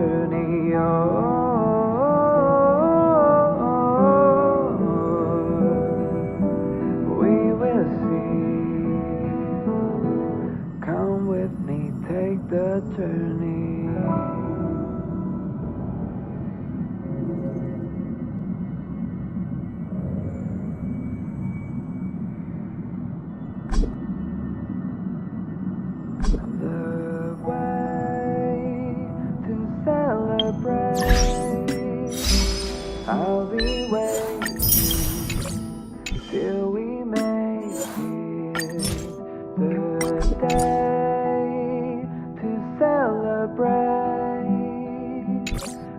journey on. We will see. Come with me, take the journey. The way to celebrate. I'll be waiting till we make it. The day to celebrate.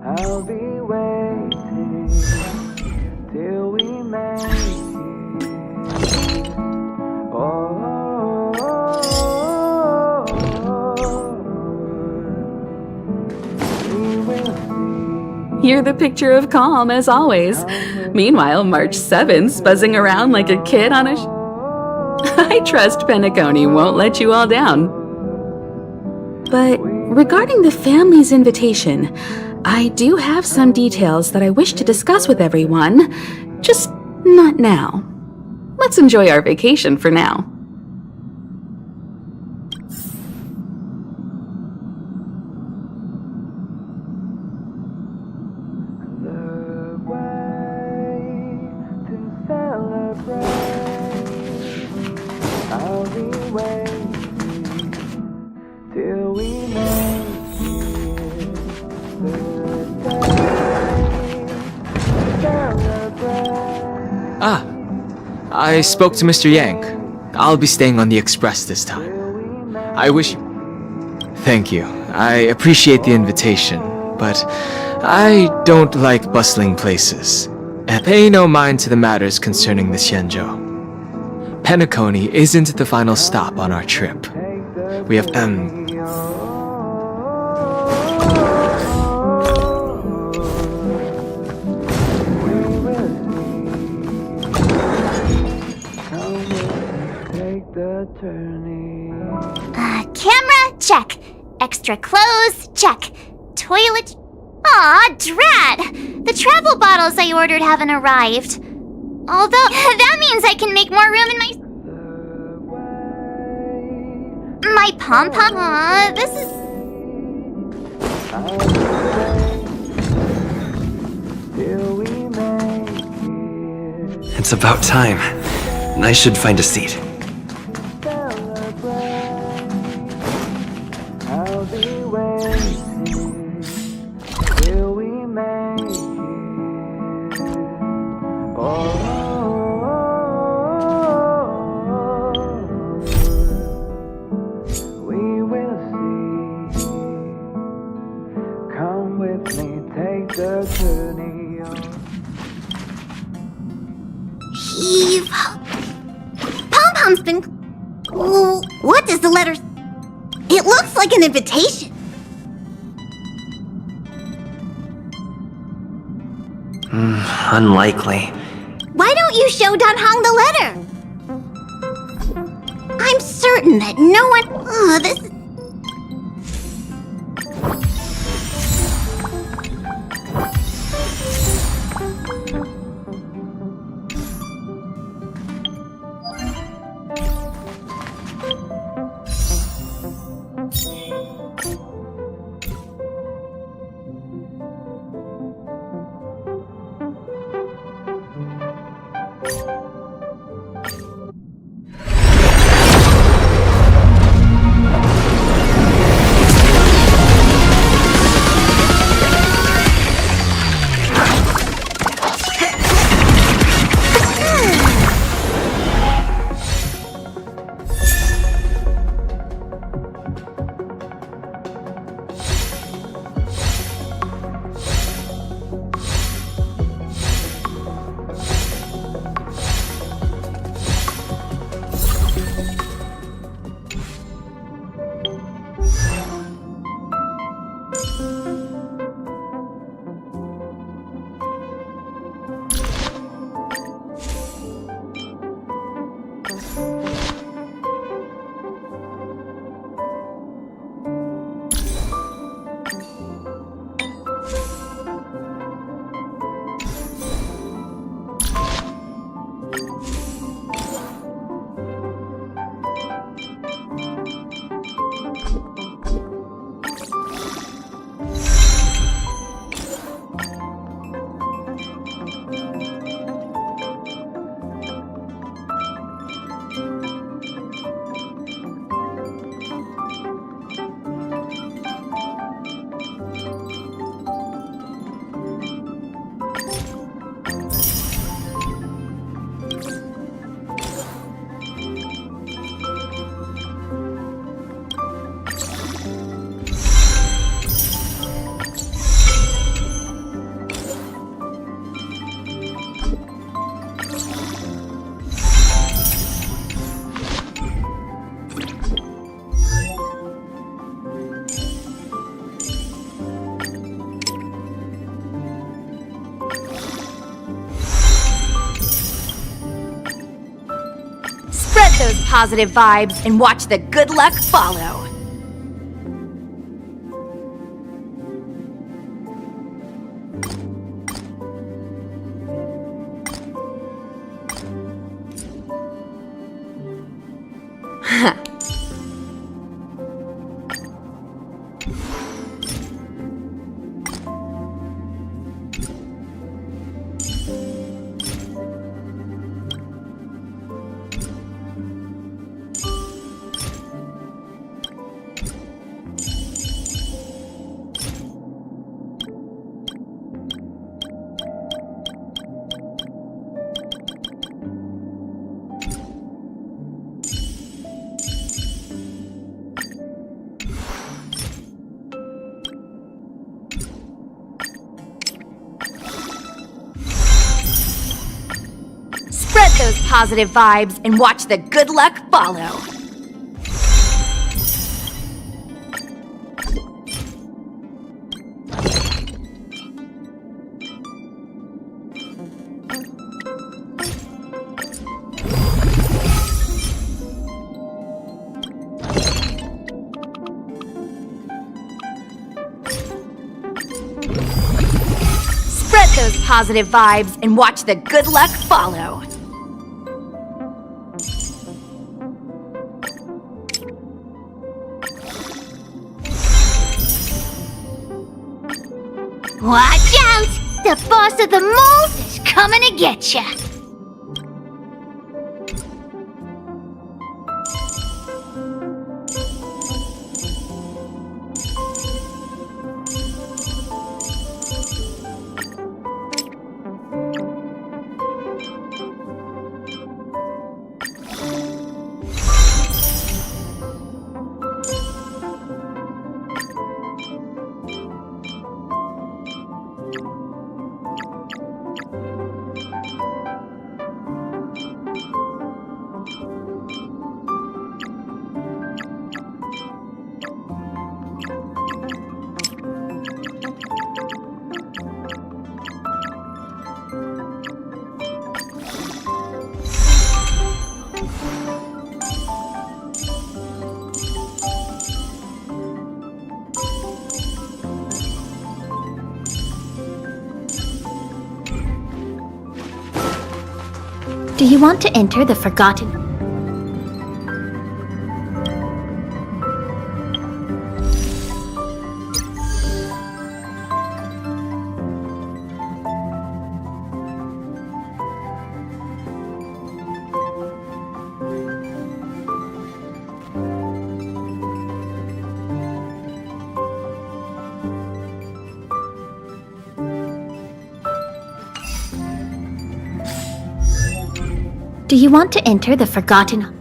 I'll be waiting till we make it. Oh. You're the picture of calm, as always. Meanwhile, March 7th's buzzing around like a kid on a I trust Penacony won't let you all down. But regarding the family's invitation, I do have some details that I wish to discuss with everyone, just not now. Let's enjoy our vacation for now. I'll be waiting till we make it. Ah, I spoke to Mr. Yang. I'll be staying on the express this time. I wish... Thank you. I appreciate the invitation, but I don't like bustling places. Pay no mind to the matters concerning the Xianzhou. Penacony isn't the final stop on our trip. We have, Camera, check. Extra clothes, check. Toilet... Aw, drat! The travel bottles I ordered haven't arrived. Although, that means I can make more room in my pom-pom. Aw, this is... It's about time. I should find a seat. I'll be waiting till we make it. Oh, we will see. Come with me, take the journey on. Heave. Pom-pom's been... Ooh, what does the letter... It looks like an invitation. Unlikely. Why don't you show Dan Hong the letter? I'm certain that no one... this is... those positive vibes and watch the good luck follow. Spread those positive vibes and watch the good luck follow. Spread those positive vibes and watch the good luck follow. Watch out! The boss of the moles is coming to get ya! Do you want to enter the Forgotten? Do you want to enter the Forgotten?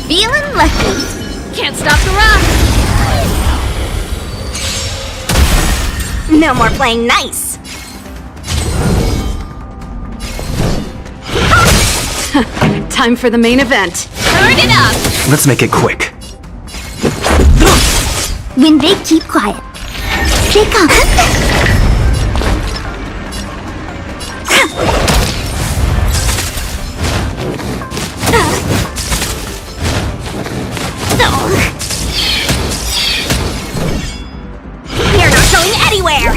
Feeling lucky. Can't stop the rock. No more playing nice. Time for the main event. Turn it up! Let's make it quick. When they keep quiet, they come. You're not going anywhere.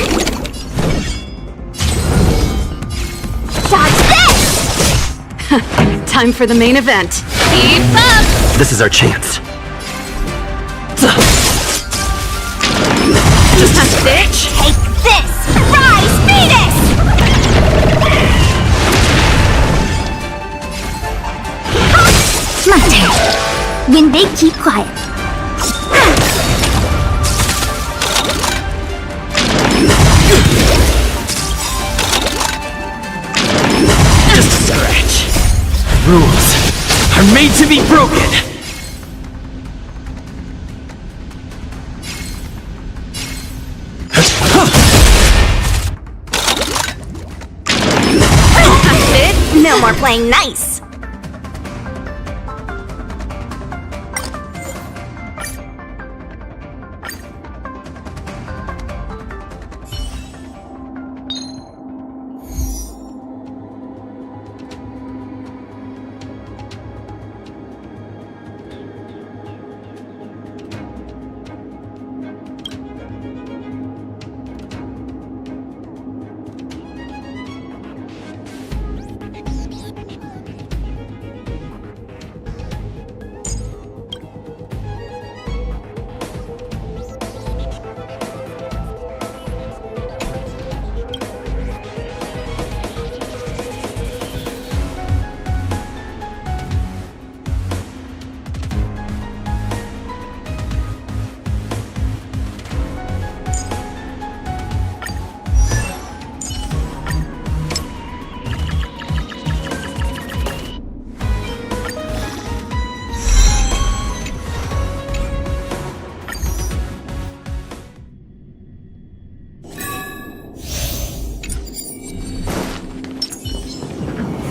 Dodge this! Time for the main event. Keep up! This is our chance. Bitch. Take this! Rise, Venus! My turn. When they keep quiet. Just a scratch. Rules are made to be broken. No more playing nice.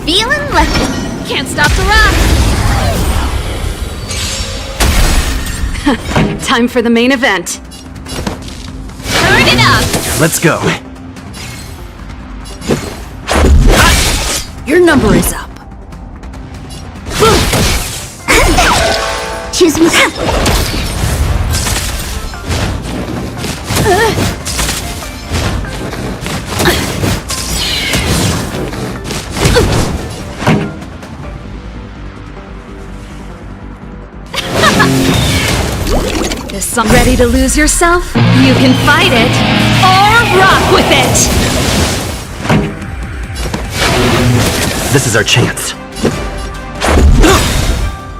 Feeling lucky. Can't stop the rock. Time for the main event. Turn it up! Let's go. Your number is up. Choose me. Is some ready to lose yourself? You can fight it or rock with it. This is our chance.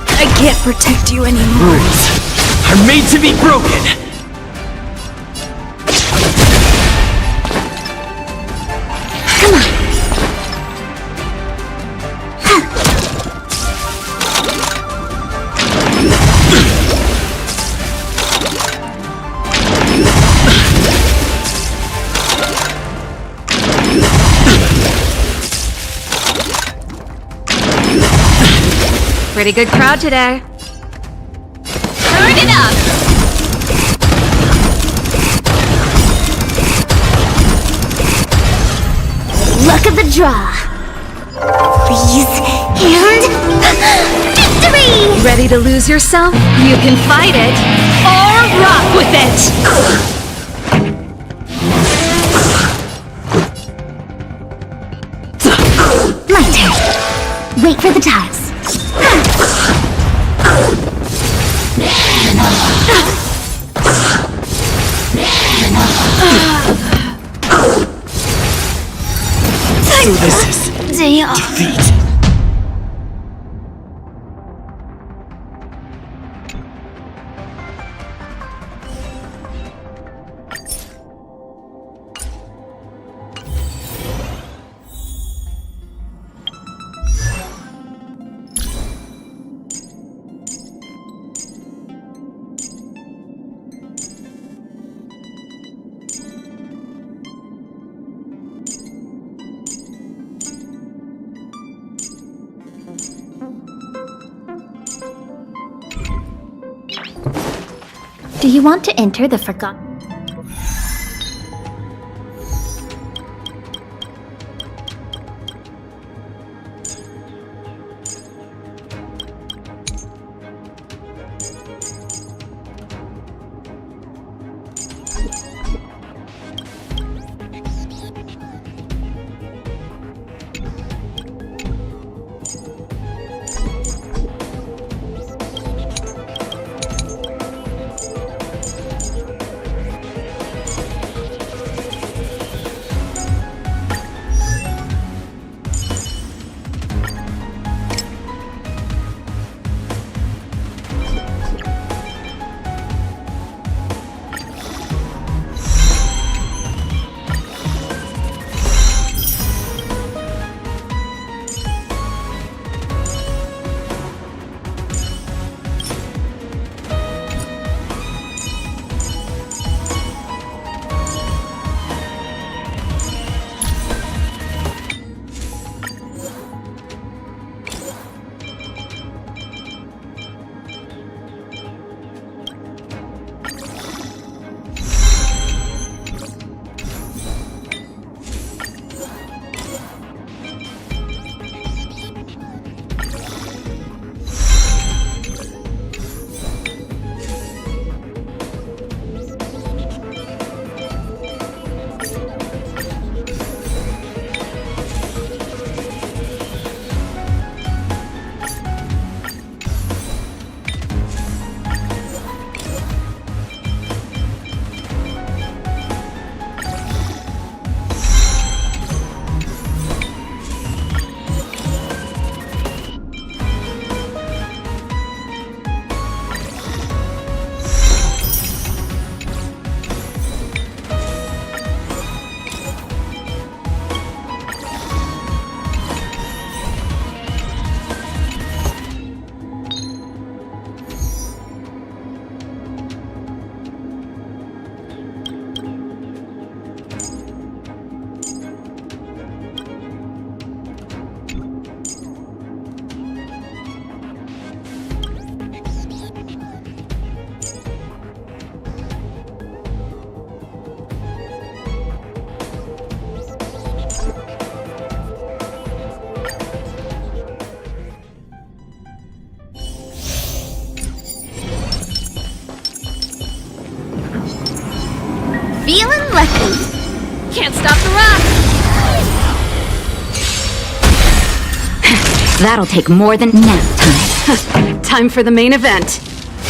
I can't protect you anymore. Rules are made to be broken. Come on. Pretty good crowd today. Turn it up! Luck of the draw. Freeze and victory! Ready to lose yourself? You can fight it or rock with it. My turn. Wait for the tiles. So this is Damn. defeat. Do you want to enter the forgotten? Feeling lucky. Can't stop the rock. That'll take more than nap time. Time for the main event.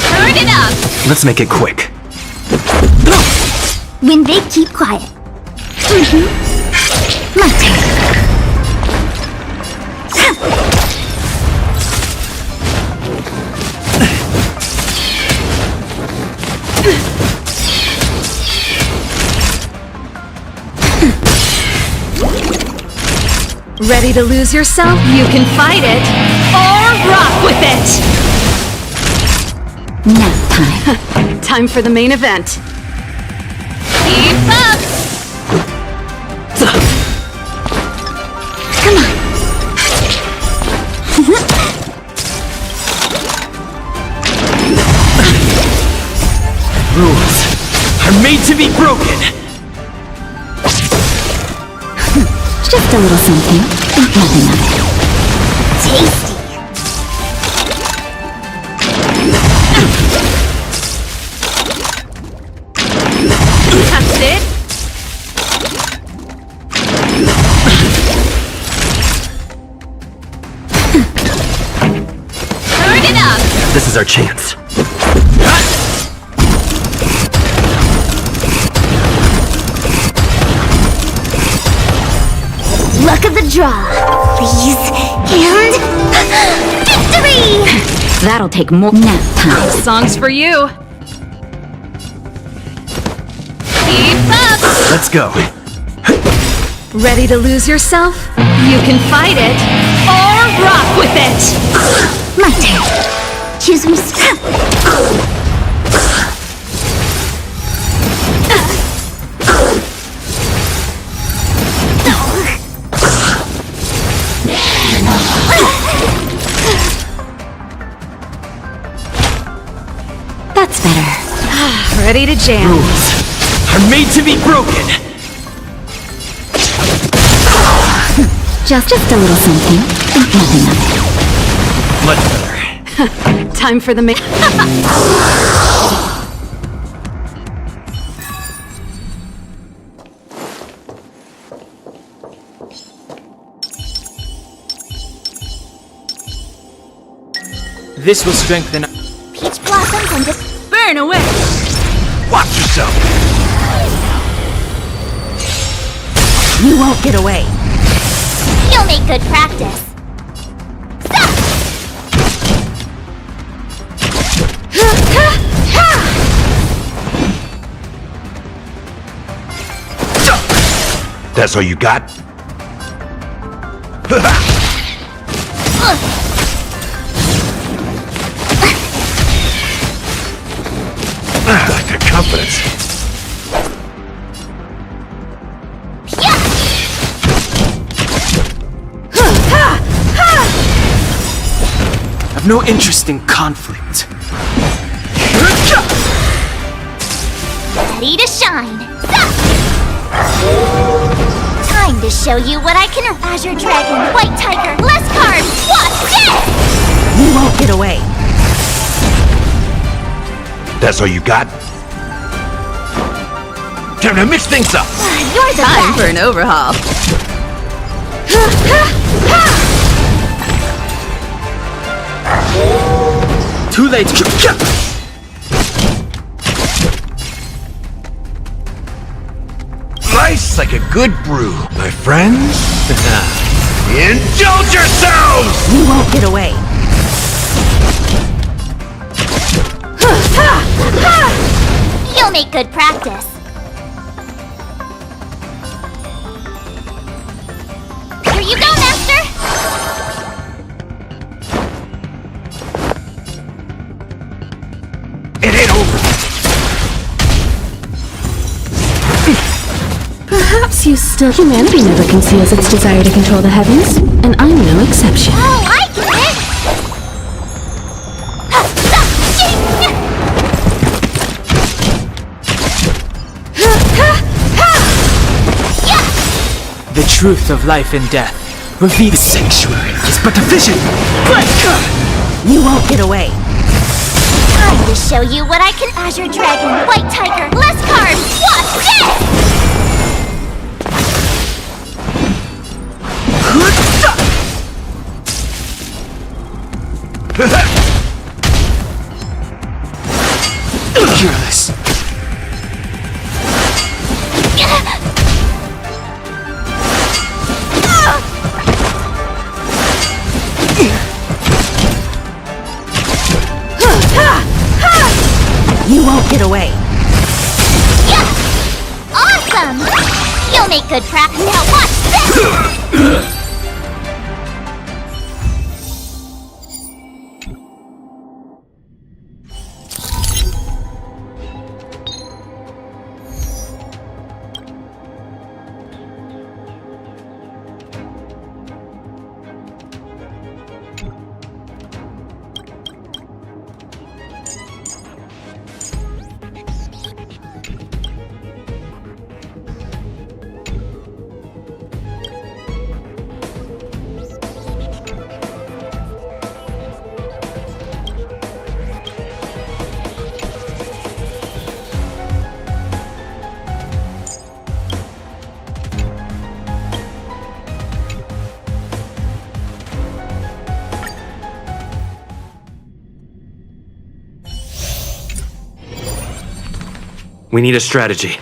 Turn it up. Let's make it quick. When they keep quiet. My turn. Ready to lose yourself? You can fight it or rock with it. Nap time. Time for the main event. Keep up. Come on. Rules are made to be broken. Just a little something. Nothing of it. Tasty. That's it. Turn it up. This is our chance. Luck of the draw. Please. And victory! That'll take more nap time. Songs for you. Keep up. Let's go. Ready to lose yourself? You can fight it or rock with it. My turn. Choose me. That's better. Ready to jam. Rules are made to be broken. Just a little something. Nothing of it. Much better. Time for the This will strengthen. Peach blossoms and just burn away. Watch yourself. You won't get away. you'll make good practice. That's all you got? I like their confidence. I've no interest in conflict. Ready to shine. Time to show you what I can. Azure Dragon, White Tiger, less cards. Watch this! You won't get away. That's all you got? Time to mix things up! You're the Time best. for an overhaul. Too late. Nice like a good brew, my friends. Indulge yourselves! You won't get away. You'll make good practice. Here you go, Master! It ain't over. Perhaps you still... Humanity never conceals its desire to control the heavens, and I'm no exception. Oh, I get it! The truth of life and death. Reveal the sanctuary is but a vision. You won't get away. Time to show you what I can. Azure Dragon, White Tiger, less cards. Watch this! Careless. You won't get away. Awesome! You'll make good practice. Now watch this! We need a strategy.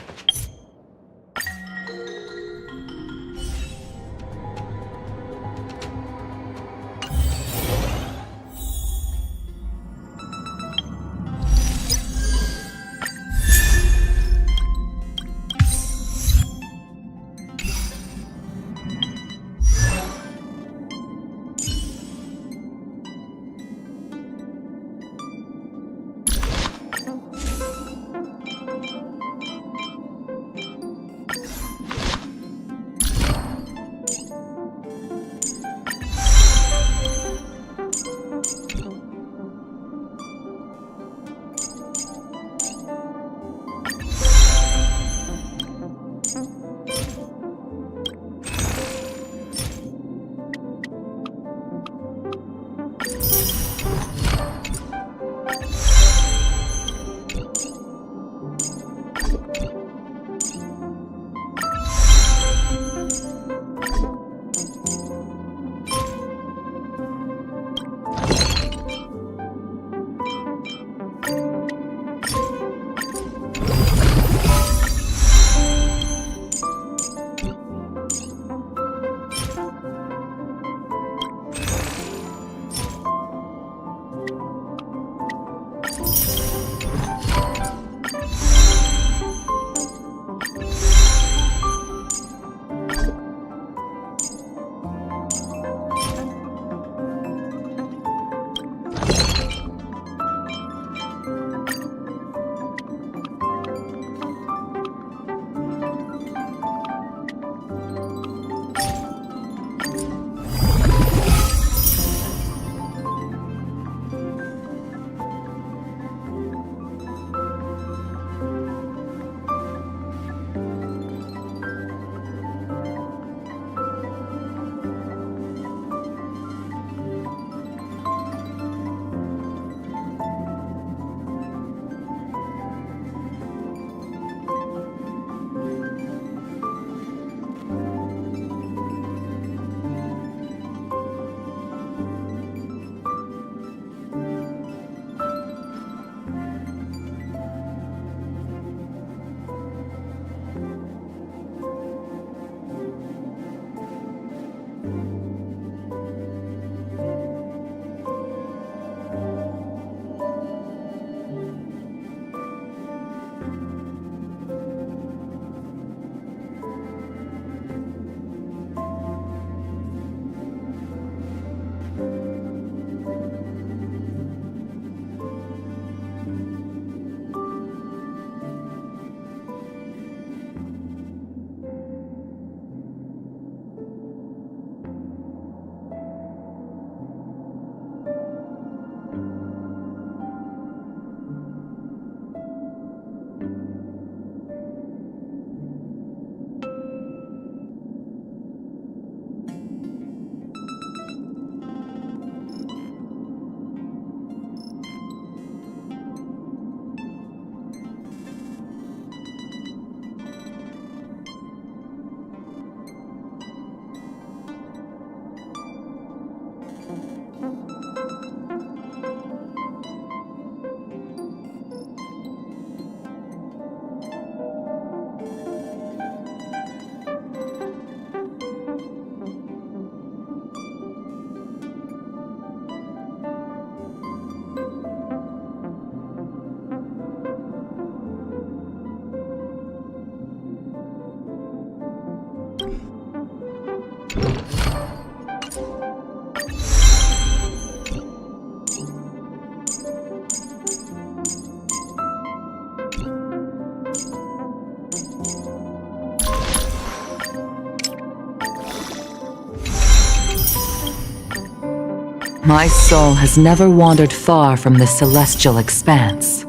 My soul has never wandered far from the celestial expanse.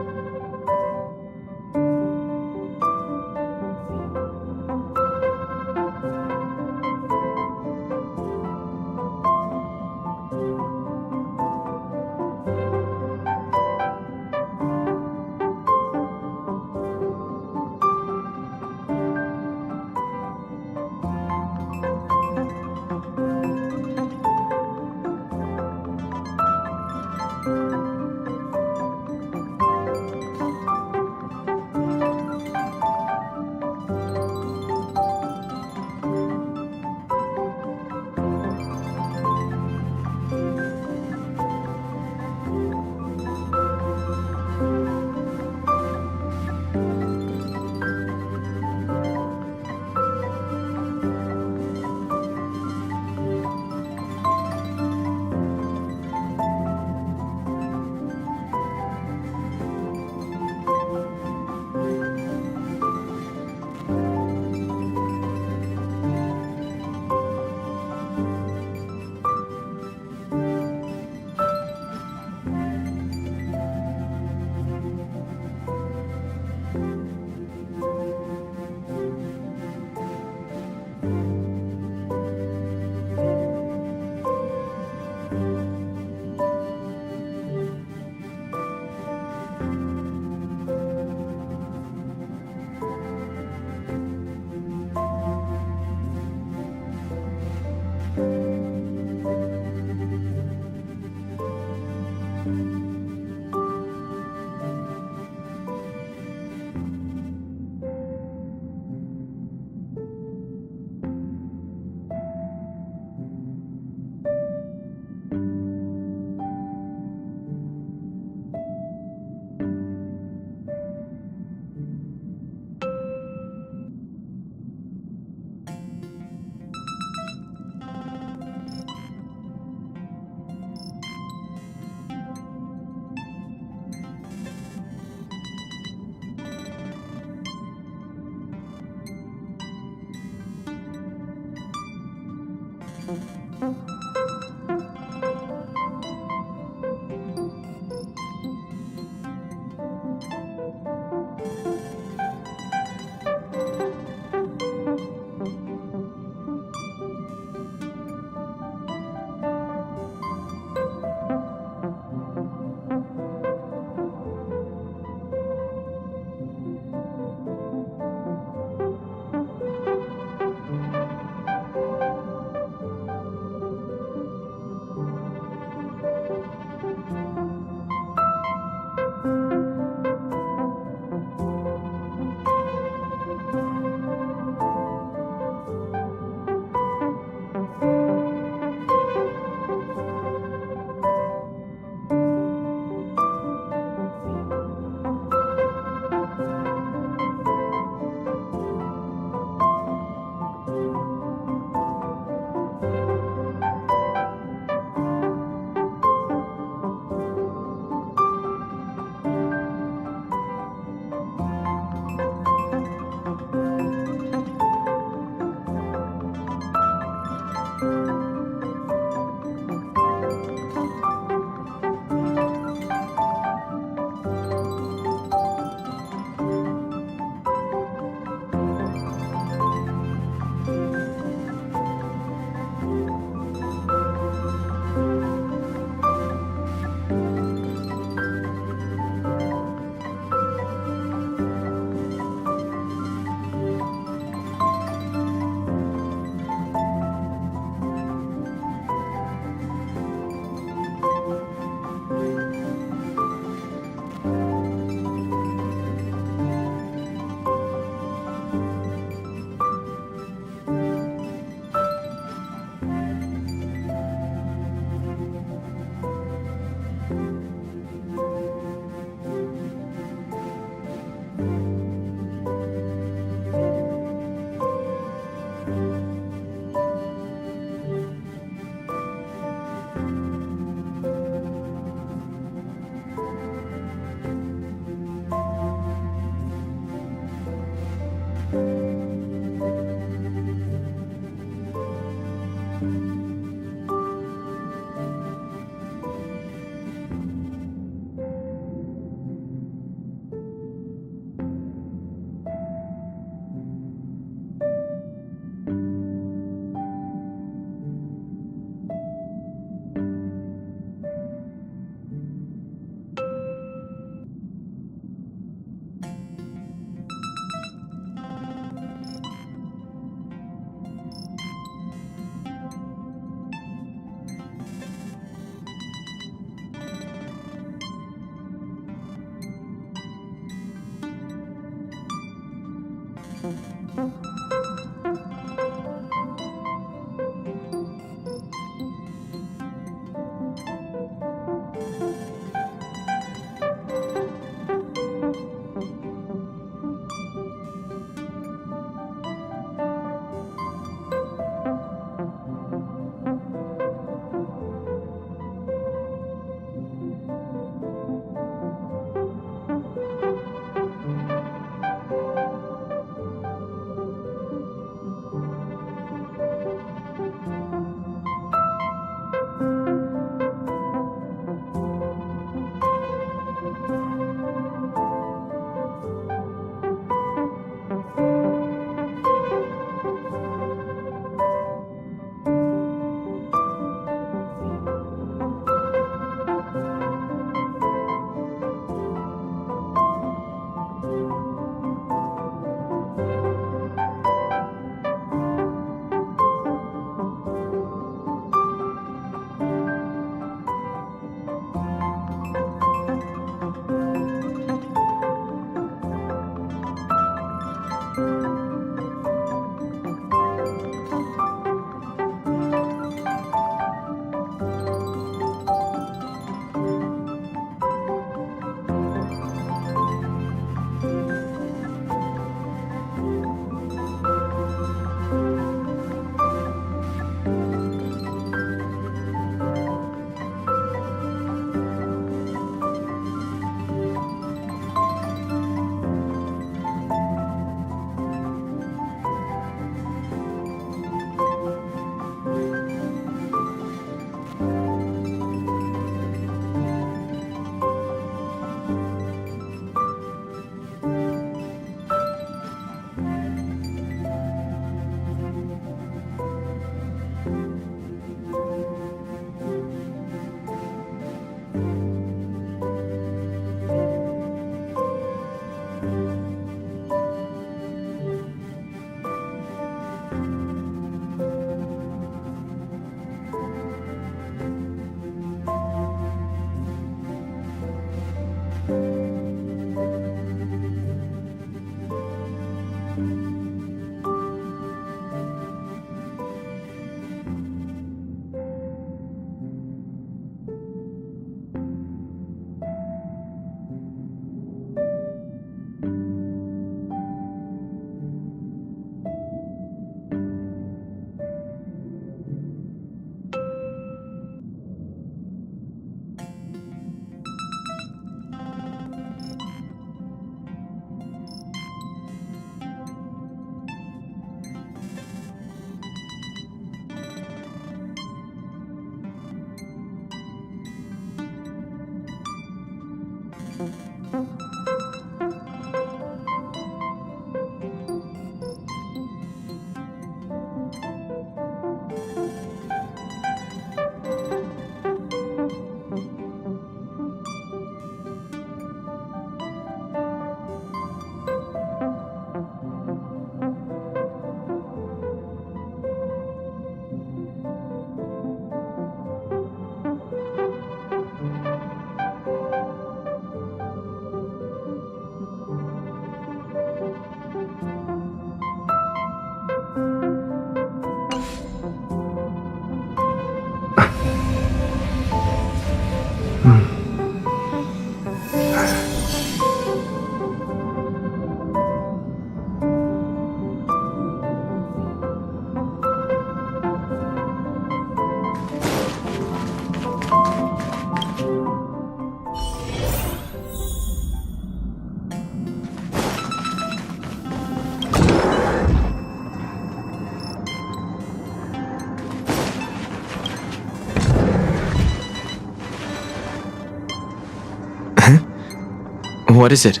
What is it?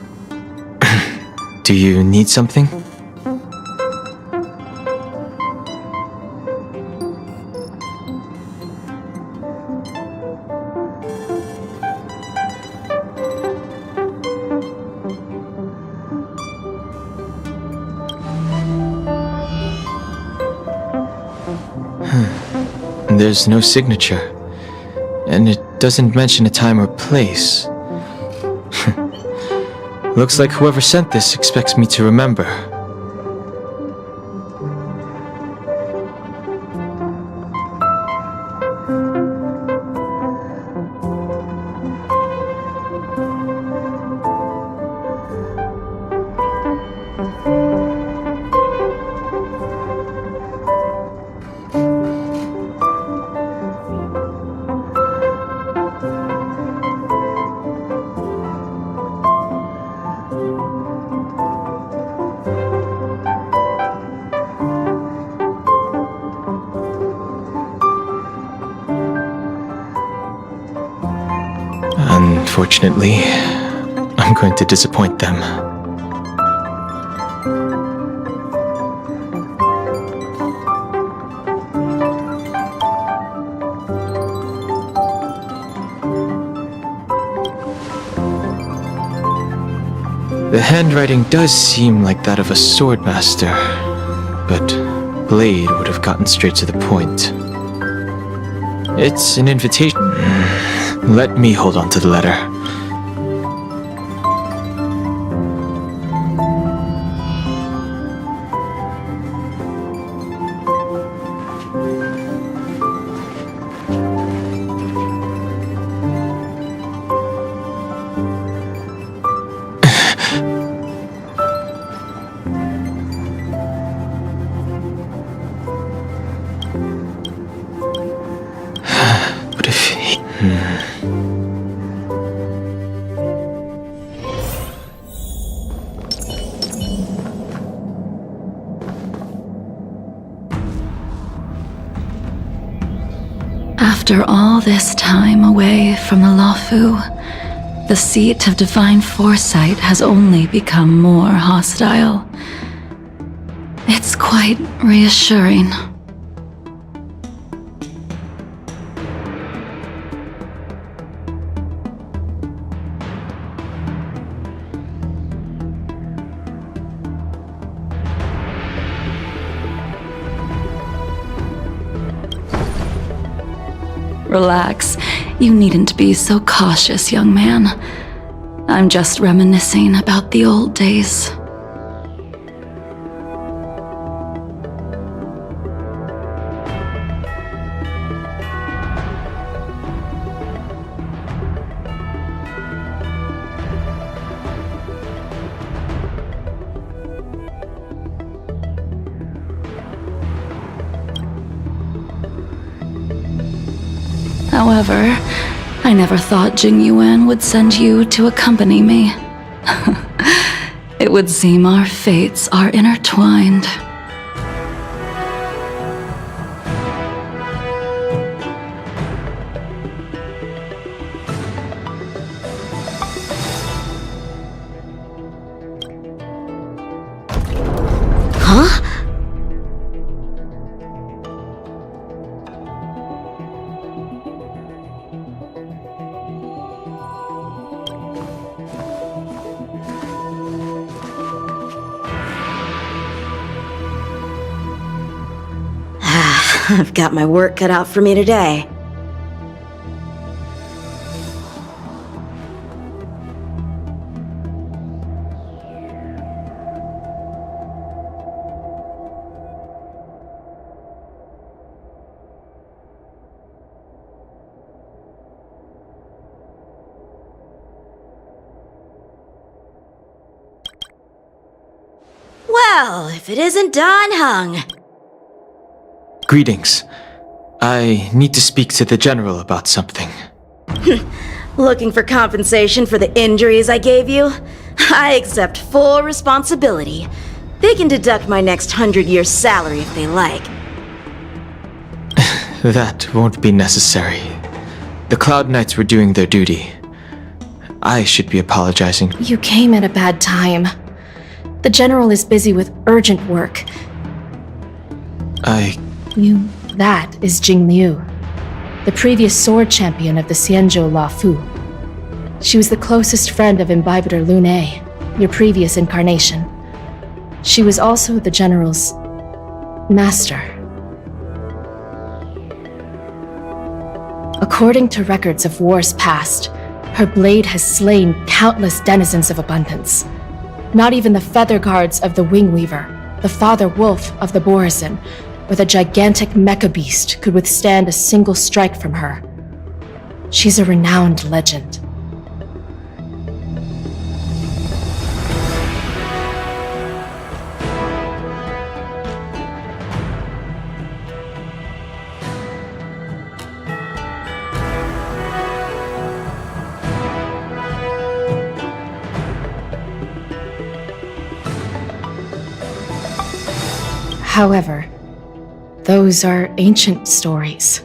Do you need something? There's no signature, and it doesn't mention a time or place. Looks like whoever sent this expects me to remember. Unfortunately, I'm going to disappoint them. The handwriting does seem like that of a swordmaster, but Blade would have gotten straight to the point. It's an invitation. Let me hold on to the letter. But if he... After all this time away from the Lafu, the seat of divine foresight has only become more hostile. It's quite reassuring. Relax. You needn't be so cautious, young man. I'm just reminiscing about the old days. However, I never thought Jing Yuan would send you to accompany me. It would seem our fates are intertwined. Huh? I've got my work cut out for me today. Well, if it isn't Dan Hung. Greetings. I need to speak to the General about something. Looking for compensation for the injuries I gave you? I accept full responsibility. They can deduct my next 100-year salary if they like. That won't be necessary. The Cloud Knights were doing their duty. I should be apologizing. You came at a bad time. The General is busy with urgent work. That is Jing Liu, the previous sword champion of the Xianzhou Lafu. She was the closest friend of Imbibitor Lune, your previous incarnation. She was also the General's master. According to records of wars past, her blade has slain countless denizens of abundance. Not even the feather guards of the Wingweaver, the father wolf of the Borazon, or the gigantic mecha beast could withstand a single strike from her. She's a renowned legend. However, those are ancient stories.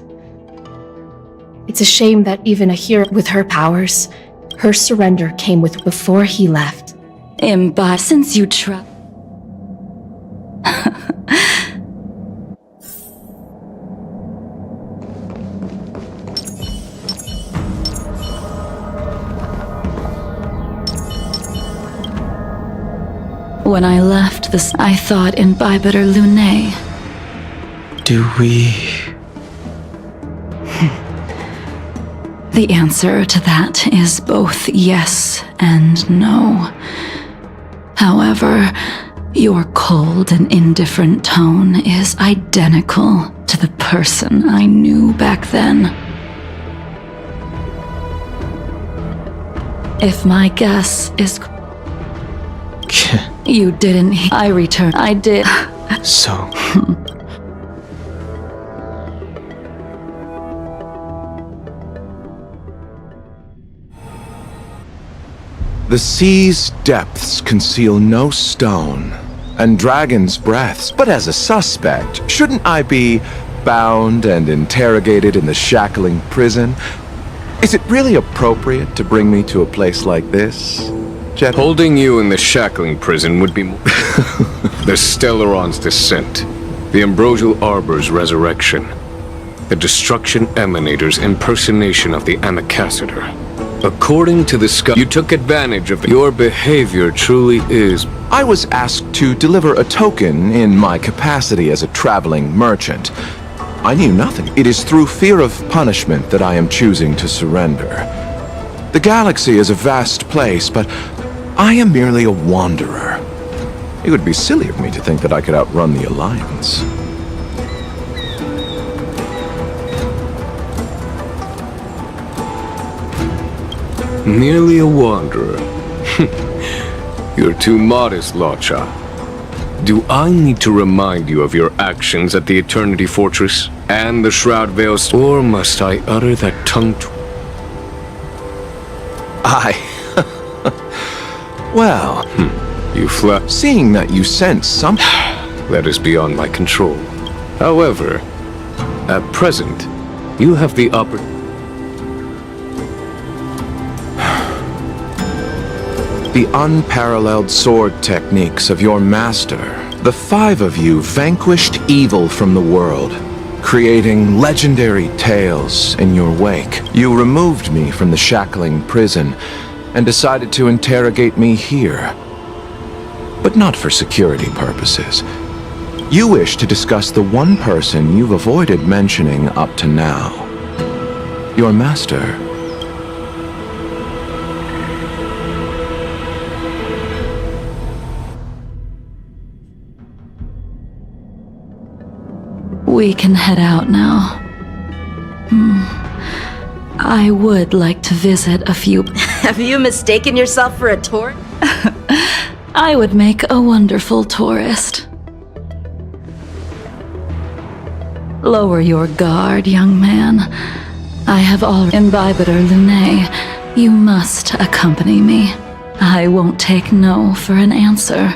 It's a shame that even a hero with her powers Her surrender came with before he left. Since you trust. When I left this, I thought Imbibiter Lunae. Do we... The answer to that is both yes and no. However, your cold and indifferent tone is identical to the person I knew back then. If my guess is... You didn't. I returned. I did. So... The sea's depths conceal no stone, and dragons' breaths, but as a suspect, shouldn't I be bound and interrogated in the shackling prison? Is it really appropriate to bring me to a place like this, Jet? Holding you in the shackling prison would be more... The Stellaron's descent, the Ambrosial Arbor's resurrection, the Destruction Emanator's impersonation of the Amicassator. According to the sky, you took advantage of your behavior truly is... I was asked to deliver a token in my capacity as a traveling merchant. I knew nothing. It is through fear of punishment that I am choosing to surrender. The galaxy is a vast place, but I am merely a wanderer. It would be silly of me to think that I could outrun the Alliance. Merely a wanderer. You're too modest, Locha. Do I need to remind you of your actions at the Eternity Fortress and the Shroud Veil, or must I utter that tongue Well, you seeing that you sense something... That is beyond my control. However, at present, you have the opportunity... The unparalleled sword techniques of your master. The 5 of you vanquished evil from the world, creating legendary tales in your wake. You removed me from the shackling prison and decided to interrogate me here. But not for security purposes. You wish to discuss the one person you've avoided mentioning up to now. Your master. We can head out now. I would like to visit a few... Have you mistaken yourself for a tourist? I would make a wonderful tourist. Lower your guard, young man. I have already... Imbibiter Lunae, you must accompany me. I won't take no for an answer.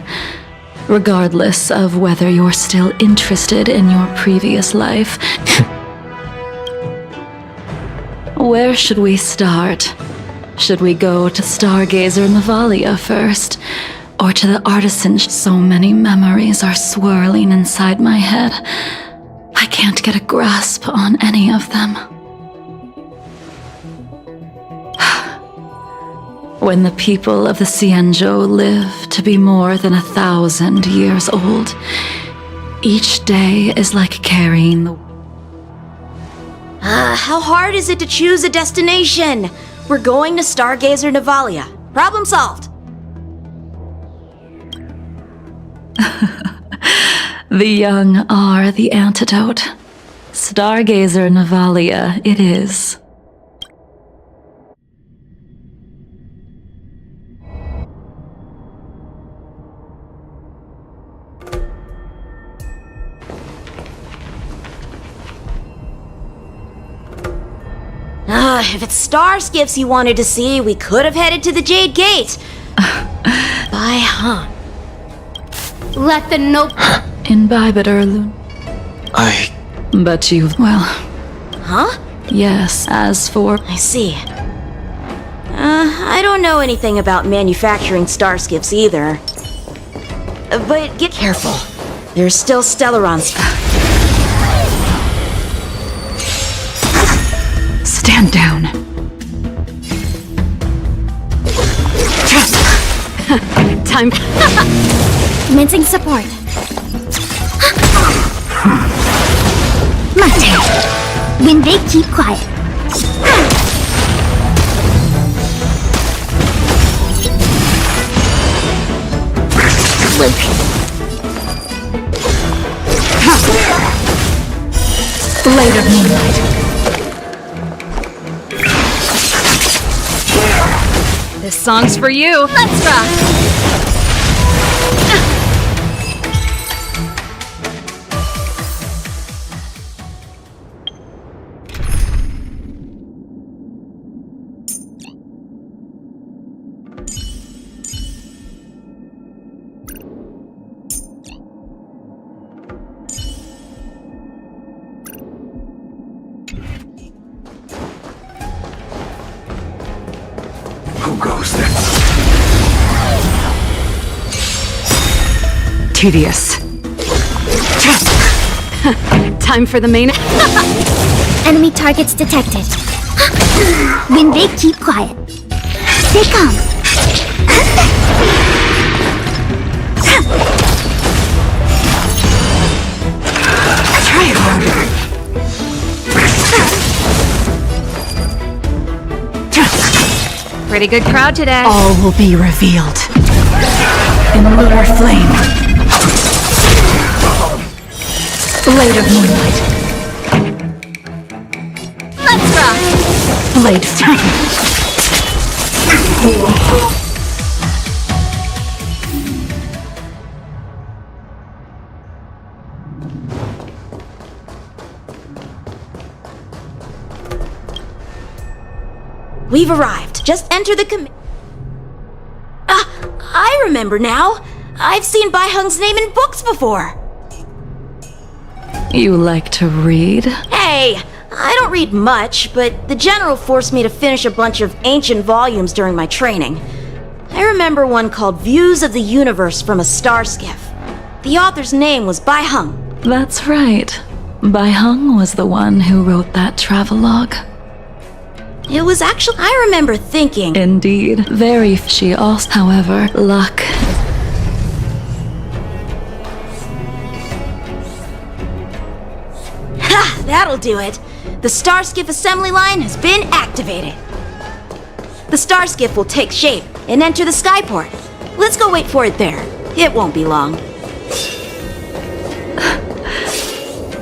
Regardless of whether you're still interested in your previous life. Where should we start? Should we go to Stargazer Navalia first? Or to the Artisan? So many memories are swirling inside my head. I can't get a grasp on any of them. When the people of the Cienjo live to be more than 1,000 years old, each day is like carrying the... How hard is it to choose a destination? We're going to Stargazer Navalia. Problem solved. The young are the antidote. Stargazer Navalia it is. If it's star skips you wanted to see, we could have headed to the Jade Gate. By Let the nope. Imbibiter Lun. But you've... well... Huh? Yes, as for... I see. I don't know anything about manufacturing starskiffs either. But get careful. There's still Stellarons. Stand down. Time. Commencing support. Mate. When they keep quiet. Blade of Moonlight. This song's for you. Let's rock. Who goes there? Tedious. Time for the main. Enemy targets detected. When they keep quiet. They come. Try it harder. Pretty good crowd today. All will be revealed in lunar flame. Blade of Moonlight. Let's rock. Blade of Time. We've arrived. Just enter the I remember now. I've seen Bai Hung's name in books before. You like to read? Hey, I don't read much, but the General forced me to finish a bunch of ancient volumes during my training. I remember one called Views of the Universe from a Starskiff. The author's name was Bai Hung. That's right. Bai Hung was the one who wrote that travelogue. It was actually... I remember thinking... Indeed. Very she also, however, luck. Ha! That'll do it. The Starskiff assembly line has been activated. The Starskiff will take shape and enter the skyport. Let's go wait for it there. It won't be long.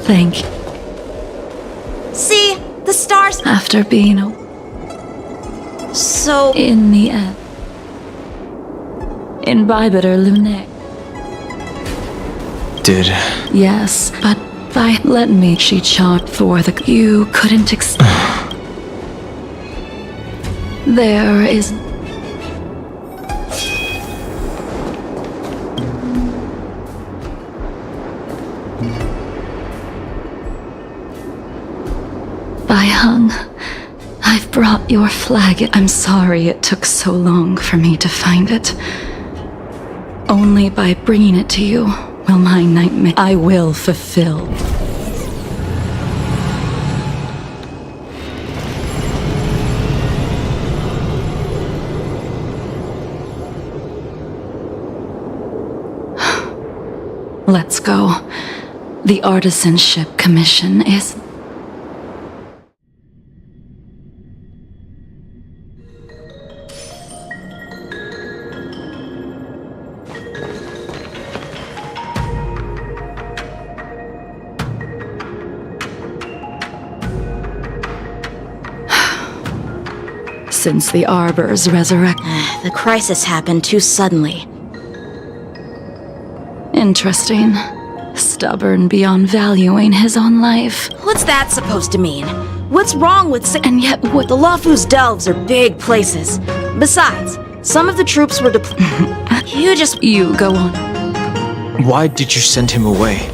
Thank you. See? The stars... After being So... in the end. Imbibiter Lunae. Did... Yes, but by let me she charged for the you couldn't There is Bai Hung, I've brought your flag. I'm sorry it took so long for me to find it. Only by bringing it to you will my nightmare I will fulfill. Let's go. The artisanship commission is... Since the Arbor's resurrection. The crisis happened too suddenly. Interesting. Stubborn beyond valuing his own life. What's that supposed to mean? What's wrong with And yet what... The Lafu's delves are big places. Besides, some of the troops were deployed. You go on. Why did you send him away?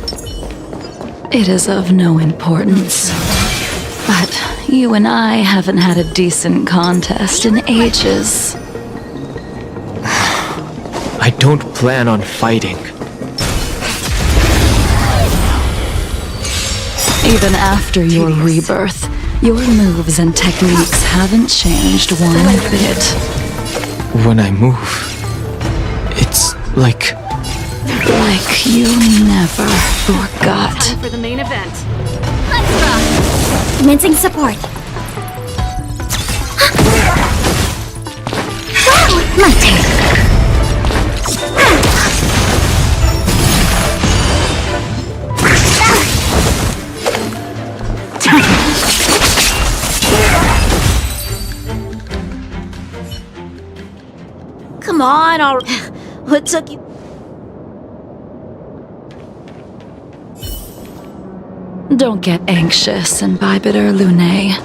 It is of no importance. But you and I haven't had a decent contest in ages. I don't plan on fighting. Even after your rebirth, your moves and techniques haven't changed one bit. When I move, it's like you never forgot. Time for the main event. Let's rock! Commencing support. Wow! My turn. Come on, what took you? Don't get anxious, Imbibitor Lunae.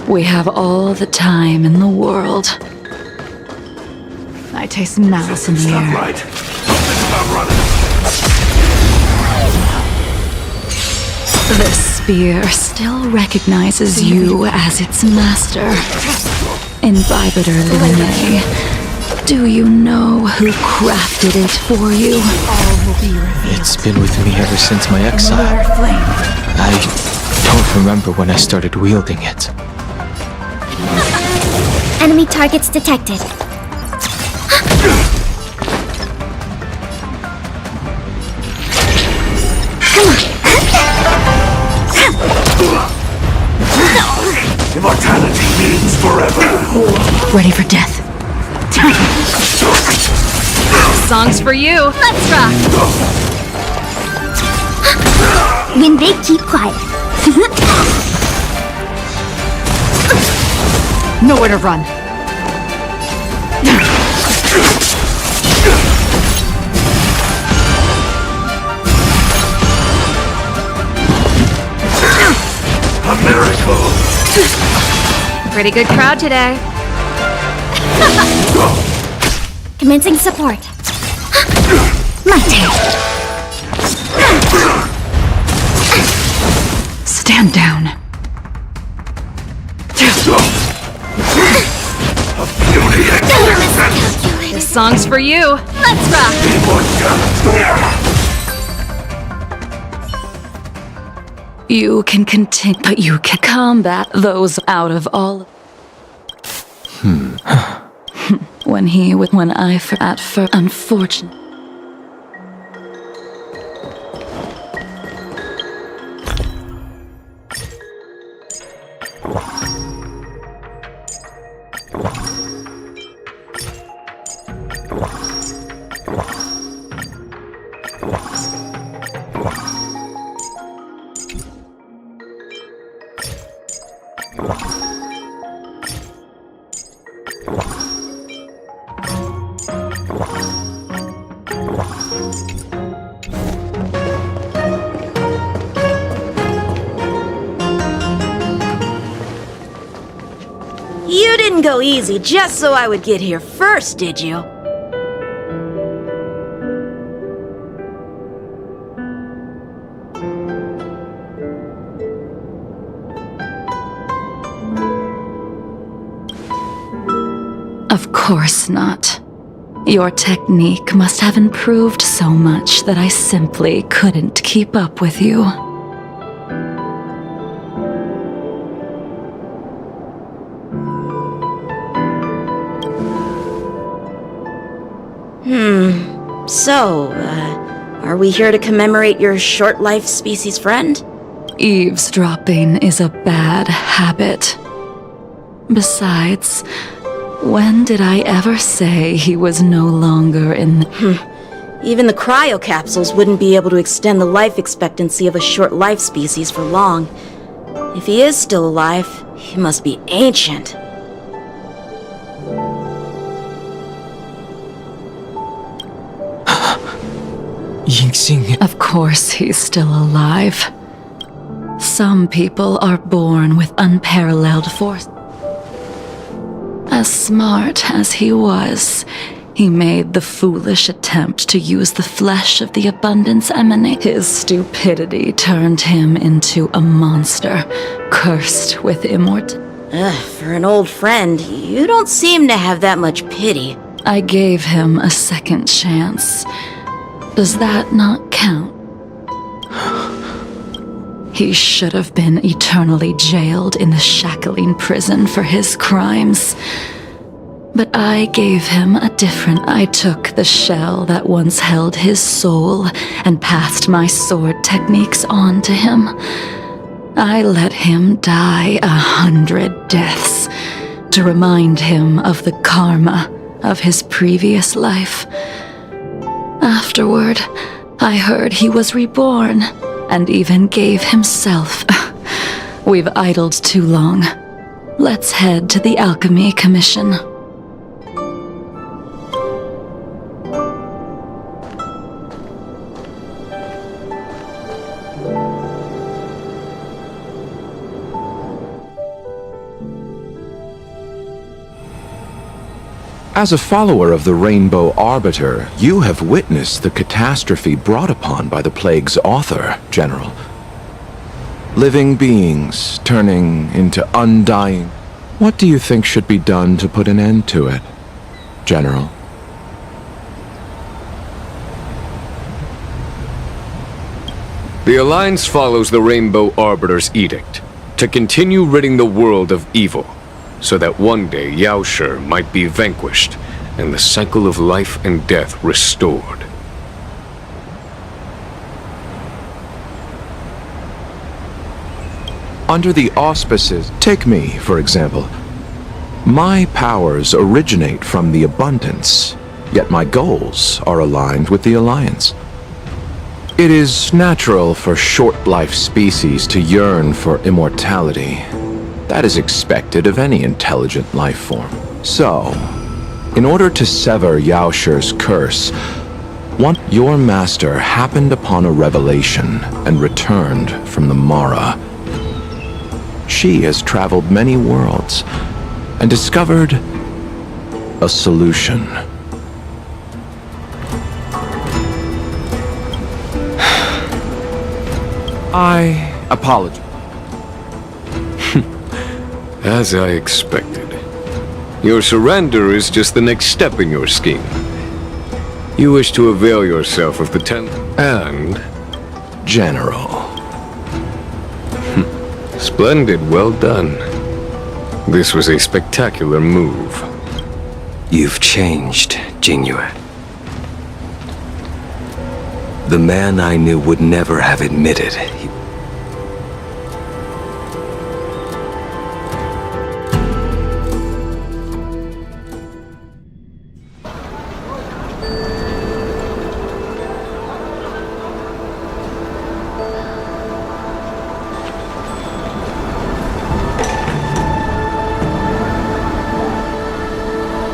We have all the time in the world. I taste malice in the air. Right. Stop running. This spear still recognizes you as its master. Imbibitor Lunae, do you know who crafted it for you? All will be revealed. it's been with me ever since my exile. I don't remember when I started wielding it. Enemy targets detected. Immortality means forever. Ready for death. Song's for you. Let's rock! When they keep quiet. Nowhere to run. A miracle. Pretty good crowd today. Commencing support. My turn. Stand down. This song's for you. Let's rock! You can continue, but you can combat those out of all. When I at first, unfortunate. You didn't go easy just so I would get here first, did you? Of course not. Your technique must have improved so much that I simply couldn't keep up with you. So, are we here to commemorate your short-life species friend? Eavesdropping is a bad habit. Besides, when did I ever say he was no longer in the... Even the cryocapsules wouldn't be able to extend the life expectancy of a short-life species for long. If he is still alive, he must be ancient. Yingxing. Of course he's still alive. Some people are born with unparalleled force. As smart as he was, He made the foolish attempt to use the flesh of the abundance emanate. His stupidity turned him into a monster, cursed with immortality. For an old friend, you don't seem to have that much pity. I gave him a second chance. Does that not count? He should have been eternally jailed in the shackling prison for his crimes. But I gave him a different. I took the shell that once held his soul and passed my sword techniques on to him. I let him die 100 deaths to remind him of the karma of his previous life. Afterward, I heard he was reborn and even gave himself. We've idled too long. Let's head to the Alchemy Commission. As a follower of the Rainbow Arbiter, you have witnessed the catastrophe brought upon by the plague's author, General. Living beings turning into undying. What do you think should be done to put an end to it, General? The Alliance follows the Rainbow Arbiter's edict to continue ridding the world of evil, so that one day Yaoshi might be vanquished and the cycle of life and death restored. Under the auspices, take me, for example. My powers originate from the abundance, yet my goals are aligned with the Alliance. It is natural for short-life species to yearn for immortality. That is expected of any intelligent life form. So, in order to sever Yaoshi's curse, your master happened upon a revelation and returned from the Mara. She has traveled many worlds and discovered a solution. I apologize. As I expected. Your surrender is just the next step in your scheme. You wish to avail yourself of the 10th and... General. Splendid, well done. This was a spectacular move. You've changed, Jingyue. The man I knew would never have admitted he...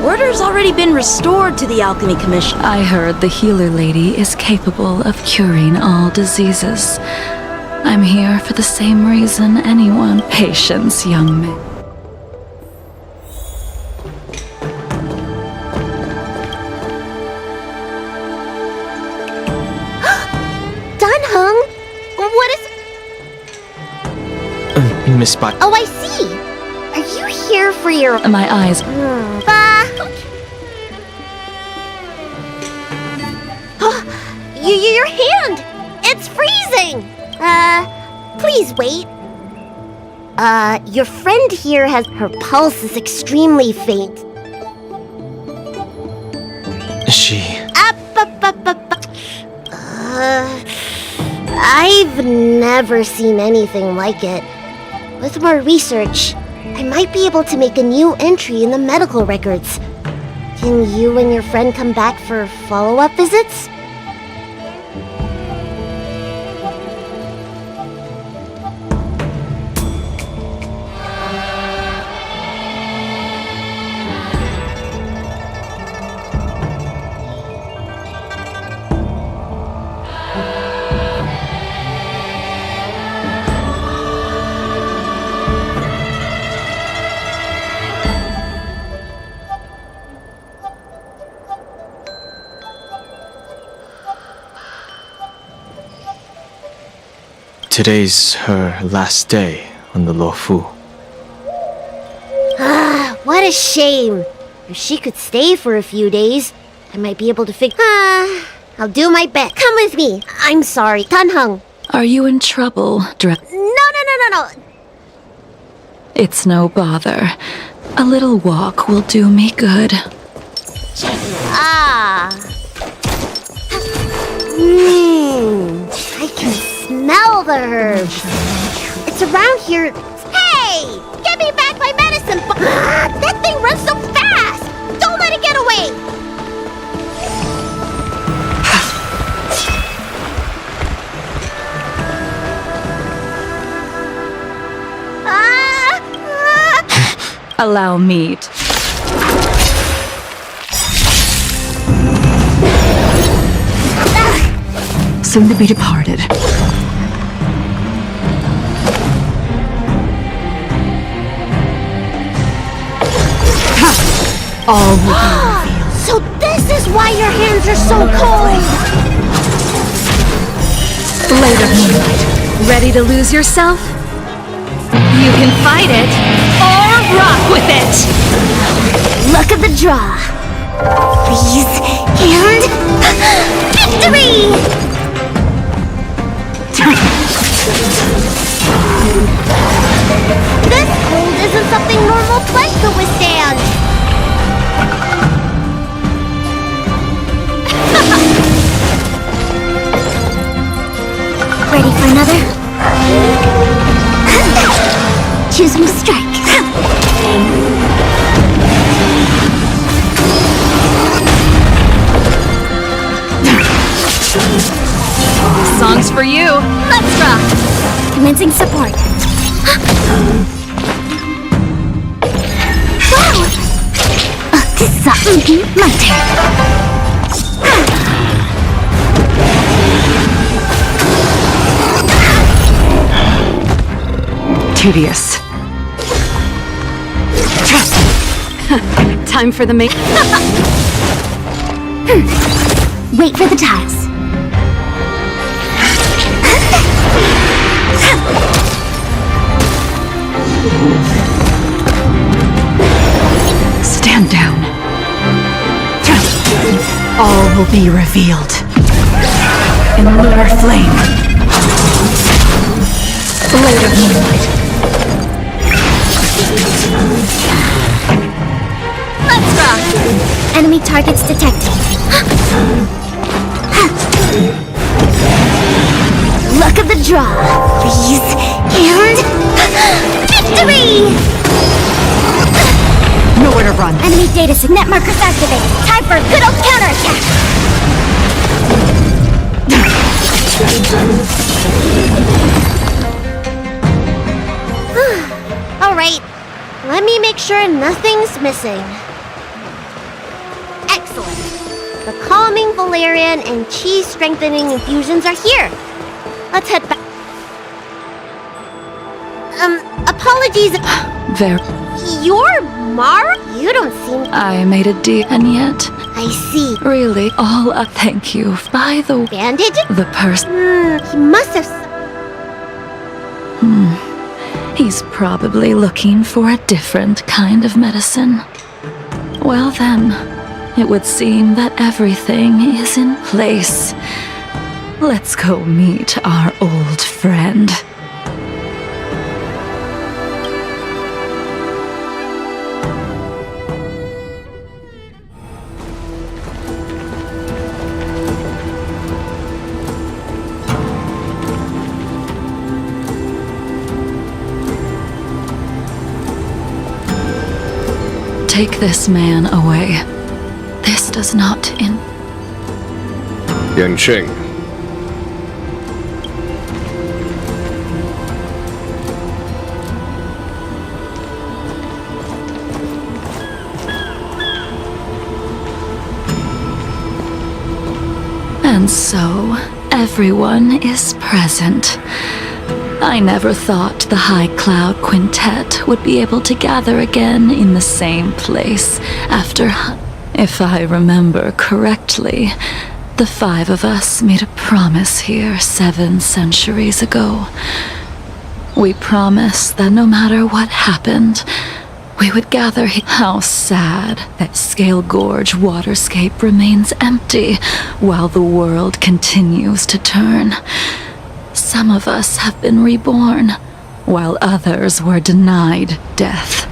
Order's already been restored to the Alchemy Commission. I heard the healer lady is capable of curing all diseases. I'm here for the same reason anyone. Patience, young man. Dunhung? What is... Miss Bot. Oh, I see! Are you here for your... My eyes. Your hand! It's freezing! Please wait. Your friend here has... Her pulse is extremely faint. She... I've never seen anything like it. With more research, I might be able to make a new entry in the medical records. Can you and your friend come back for follow-up visits? today's her last day on the Luofu. Ah, what a shame. If she could stay for a few days, I might be able to figure... I'll do my best. Come with me. I'm sorry. Tanheng. Are you in trouble, No. It's no bother. A little walk will do me good. I can smell the herbs. It's around here. Hey! Give me back my medicine! That thing runs so fast! Don't let it get away! Allow me to... Soon to be departed. All will be revealed. So this is why your hands are so cold! Blade of Moonlight, ready to lose yourself? You can fight it, or rock with it! Look at the draw. Freeze and... victory! This cold isn't something normal flesh could withstand. Ready for another? Choose me strike. Song's for you. Let's rock. Commencing support. Wow! My turn. Tedious. Time for the make. Wait for the tiles. Stand down. All will be revealed. In lunar flame. Blade of Moonlight. Let's rock! Enemy targets detected. Luck of the draw. Freeze and... victory! Nowhere to run. Enemy data net markers activated. Time for a good old counterattack. Alright, let me make sure nothing's missing. Excellent. The calming valerian and chi strengthening infusions are here. Let's head back. Apologies. There. You're Mar? You don't seem... I made a deal, and yet... I see. Really, all a thank you. By the... Bandage? The person... He must have... He's probably looking for a different kind of medicine. Well then, it would seem that everything is in place. Let's go meet our old friend. Take this man away. This does not Yanqing. And so, everyone is present. I never thought the High Cloud Quintet would be able to gather again in the same place after... If I remember correctly, The 5 of us made a promise here 7 centuries ago. We promised that no matter what happened, we would gather here. How sad that Scale Gorge waterscape remains empty while the world continues to turn. Some of us have been reborn, while others were denied death.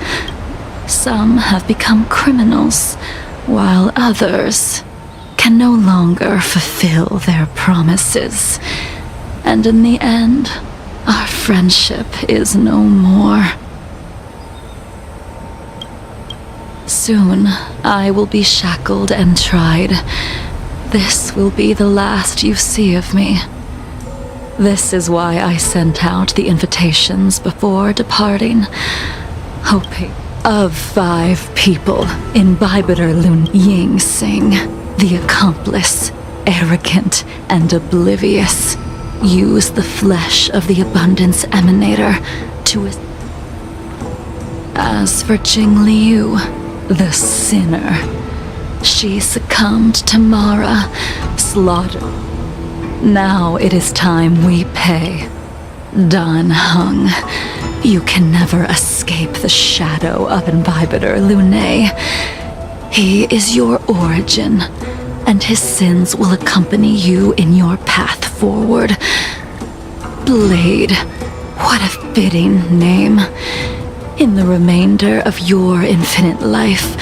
Some have become criminals, while others can no longer fulfill their promises. And in the end, our friendship is no more. Soon, I will be shackled and tried. This will be the last you see of me. This is why I sent out the invitations before departing, hoping of 5 people in Bibiter Lun Ying Sing, the accomplice, arrogant and oblivious, use the flesh of the Abundance Emanator to... As for Jing Liu, the sinner, she succumbed to Mara, slaughtered. Now it is time we pay. Dan Hung, you can never escape the shadow of Imbibitor Lune. He is your origin, and his sins will accompany you in your path forward. Blade, what a fitting name. In the remainder of your infinite life,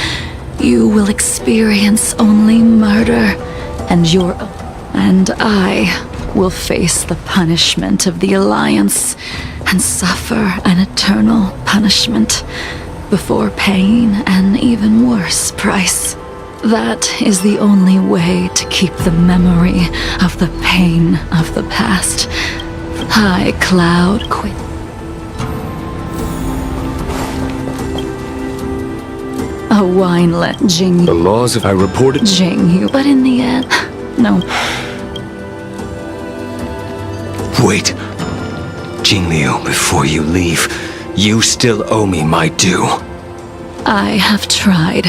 you will experience only murder, and I will face the punishment of the Alliance and suffer an eternal punishment before paying an even worse price. That is the only way to keep the memory of the pain of the past. High Cloud quit. A winelet Jing. The laws of I reported. Jing you, but in the end, no. Wait. Jing Liu, before you leave, you still owe me my due. I have tried.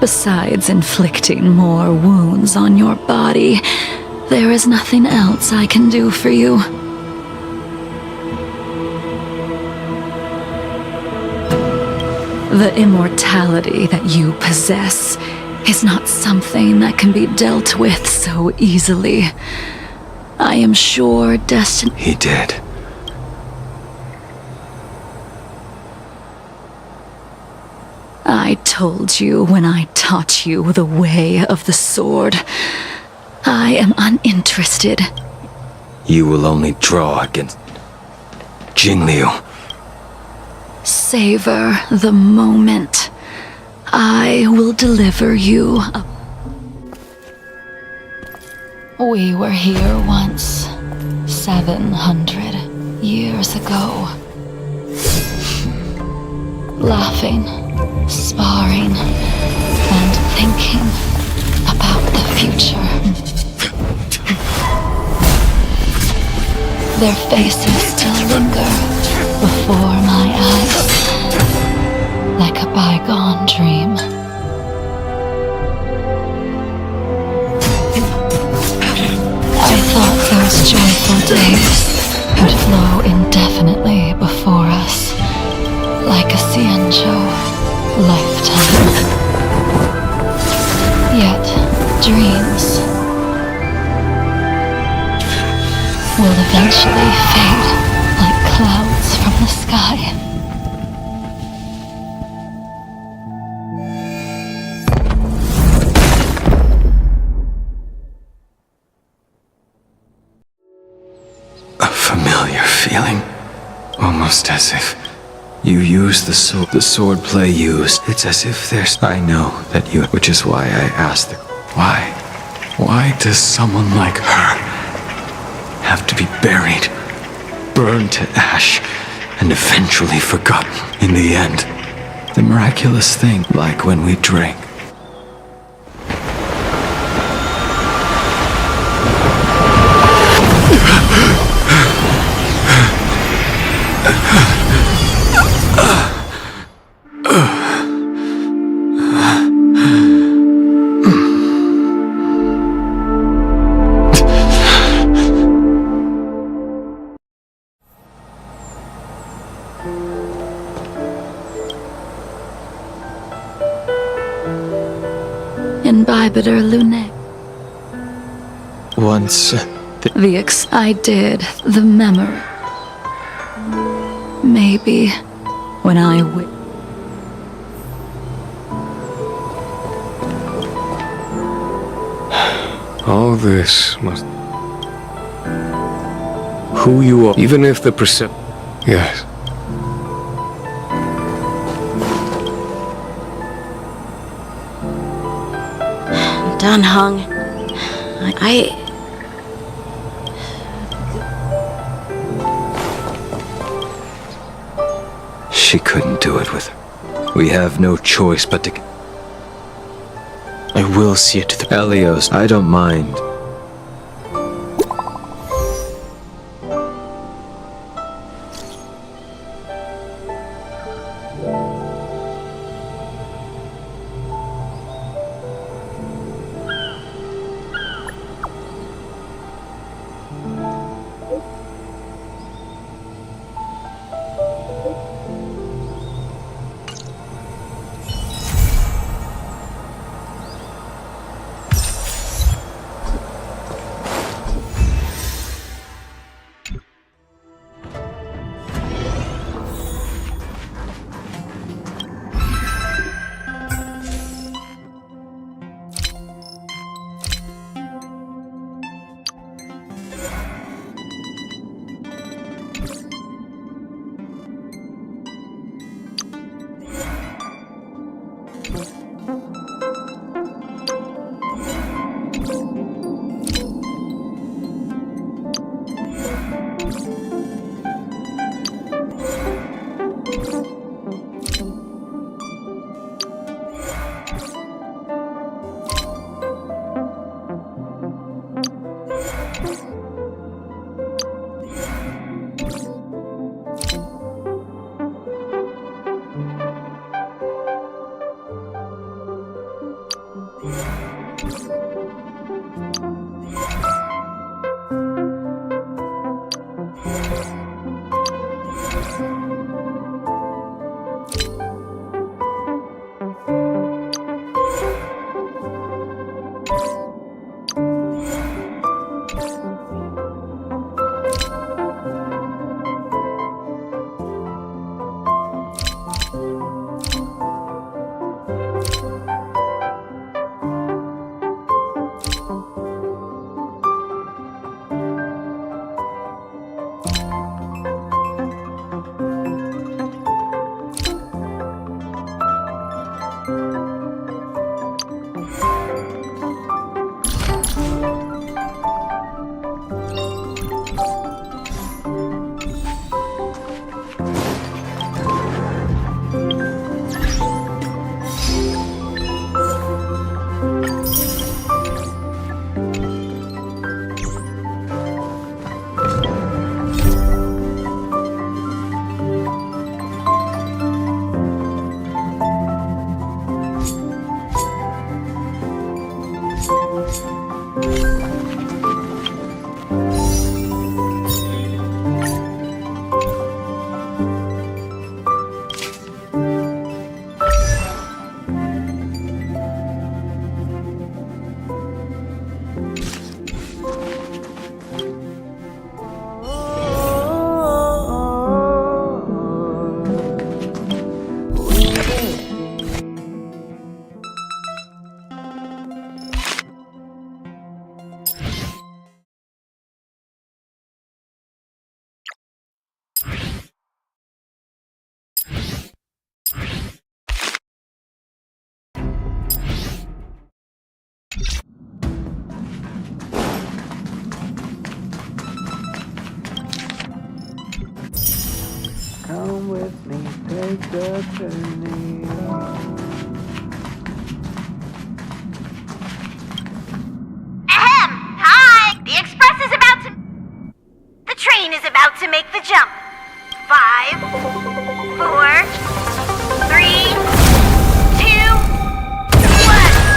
Besides inflicting more wounds on your body, there is nothing else I can do for you. The immortality that you possess is not something that can be dealt with so easily. I am sure destiny... He did. I told you when I taught you the way of the sword. I am uninterested. You will only draw against Jing Liu. Savor the moment. I will deliver you a... We were here once, 700 years ago. Laughing, sparring, and thinking about the future. Their faces still linger before my eyes, like a bygone dream. I thought those joyful days would flow indefinitely before us, like a Cienjo lifetime. Yet, dreams will eventually fade like clouds from the sky. A familiar feeling. Almost as if you use the sword play used. It's as if there's... I know that you... Which is why I asked the... Why? Why does someone like her have to be buried, burned to ash, and eventually forgotten in the end? The miraculous thing, like when we drank. Imbibiter Lunae. Once... I did. The memory. Maybe when I All this must... Who you are, even if the Yes. Done, Hung. She couldn't do it with her. We have no choice but to... I will see it to the... Elios, I don't mind. Come with me, take the journey. Ahem! Hi! The express is about to... The train is about to make the jump. 5, 4, 3, 2, 1.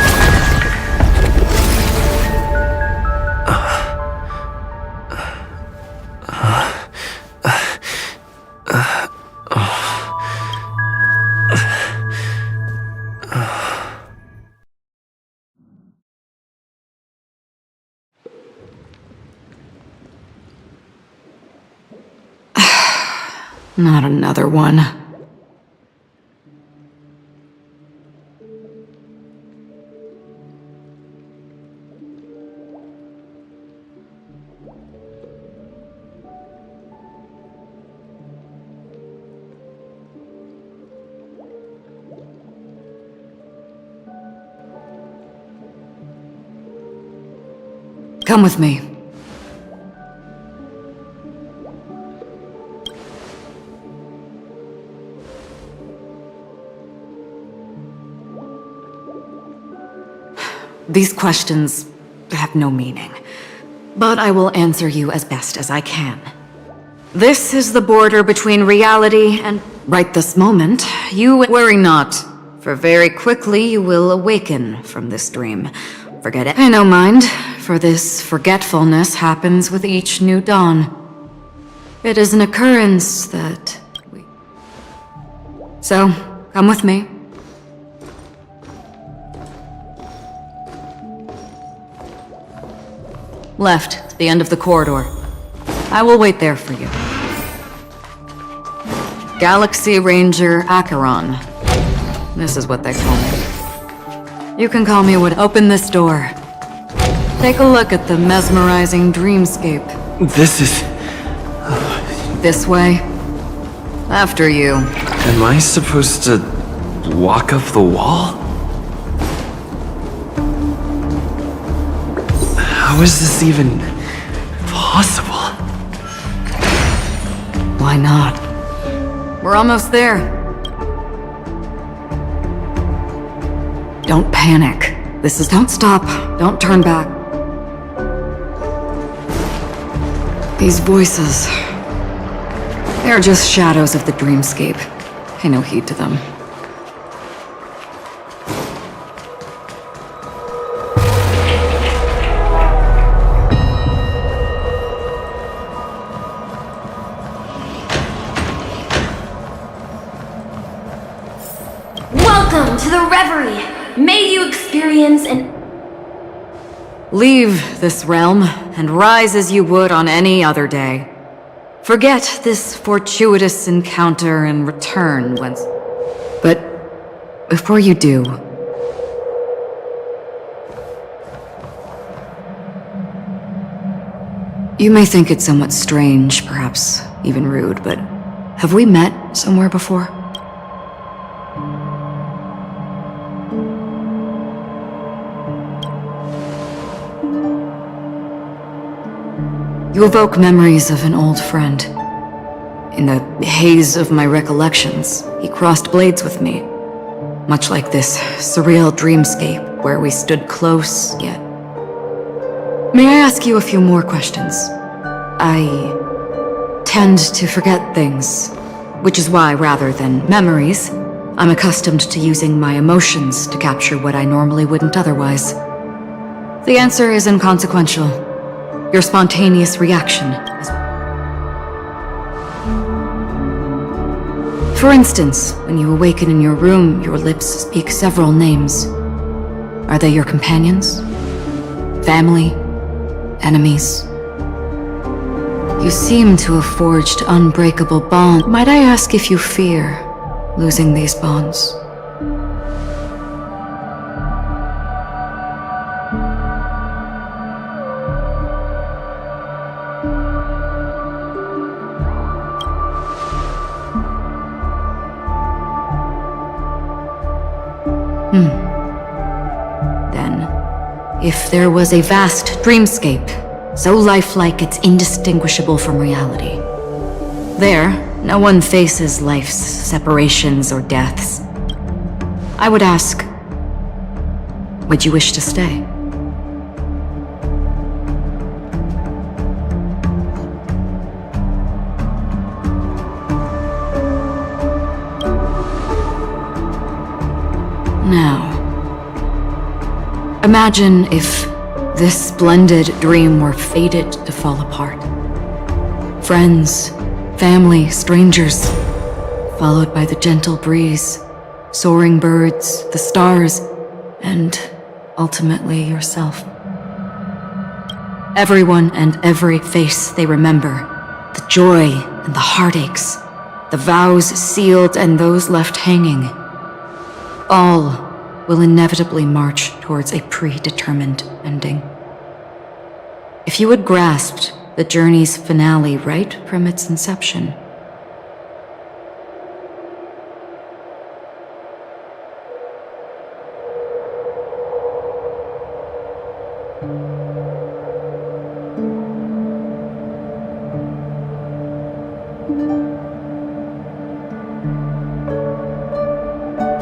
Not another one. Come with me. These questions have no meaning, but I will answer you as best as I can. This is the border between reality and right this moment. You worry not, for very quickly you will awaken from this dream. Forget it. Pay no mind, for this forgetfulness happens with each new dawn. It is an occurrence that we... So, come with me. Left, the end of the corridor. I will wait there for you. Galaxy Ranger Acheron. This is what they call me. You can call me what. Open this door. Take a look at the mesmerizing dreamscape. This is... This way. After you. Am I supposed to walk up the wall? How is this even possible? Why not? We're almost there. Don't panic. This is... Don't stop. Don't turn back. These voices... They're just shadows of the dreamscape. Pay no heed to them. Welcome to the reverie! May you experience an... Leave this realm, and rise as you would on any other day. Forget this fortuitous encounter and return once... But before you do... You may think it somewhat strange, perhaps even rude, but have we met somewhere before? You evoke memories of an old friend. In the haze of my recollections, he crossed blades with me. Much like this surreal dreamscape where we stood close, yet... May I ask you a few more questions? I tend to forget things, which is why, rather than memories, I'm accustomed to using my emotions to capture what I normally wouldn't otherwise. The answer is inconsequential. Your spontaneous reaction. For instance, when you awaken in your room, your lips speak several names. Are they your companions? Family? Enemies? You seem to have forged unbreakable bonds. Might I ask if you fear losing these bonds? Then, if there was a vast dreamscape, so lifelike it's indistinguishable from reality, there, no one faces life's separations or deaths. I would ask, would you wish to stay? Now, imagine if this splendid dream were fated to fall apart. Friends, family, strangers, followed by the gentle breeze, soaring birds, the stars, and ultimately yourself. Everyone and every face they remember, the joy and the heartaches, the vows sealed and those left hanging, all will inevitably march towards a predetermined ending. If you had grasped the journey's finale right from its inception,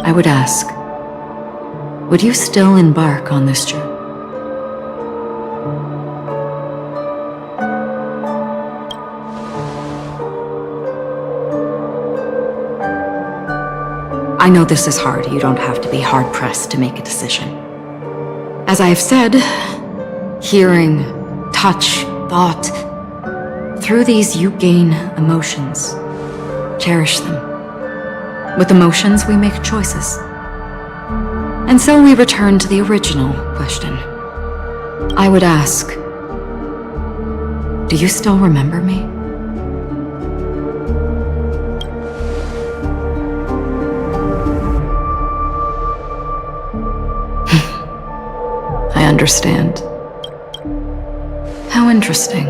I would ask, would you still embark on this journey? I know this is hard. You don't have to be hard-pressed to make a decision. As I have said, hearing, touch, thought, through these you gain emotions. Cherish them. With emotions, we make choices. And so we return to the original question. I would ask, do you still remember me? I understand. How interesting.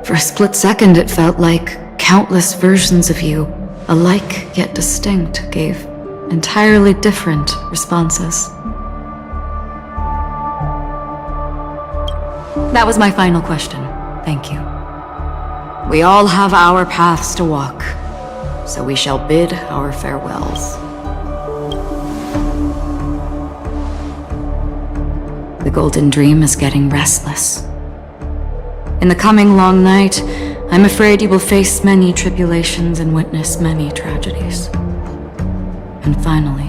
For a split second, it felt like countless versions of you, alike yet distinct, gave entirely different responses. That was my final question. Thank you. We all have our paths to walk, so we shall bid our farewells. The Golden Dream is getting restless. In the coming long night, I'm afraid you will face many tribulations and witness many tragedies. And finally,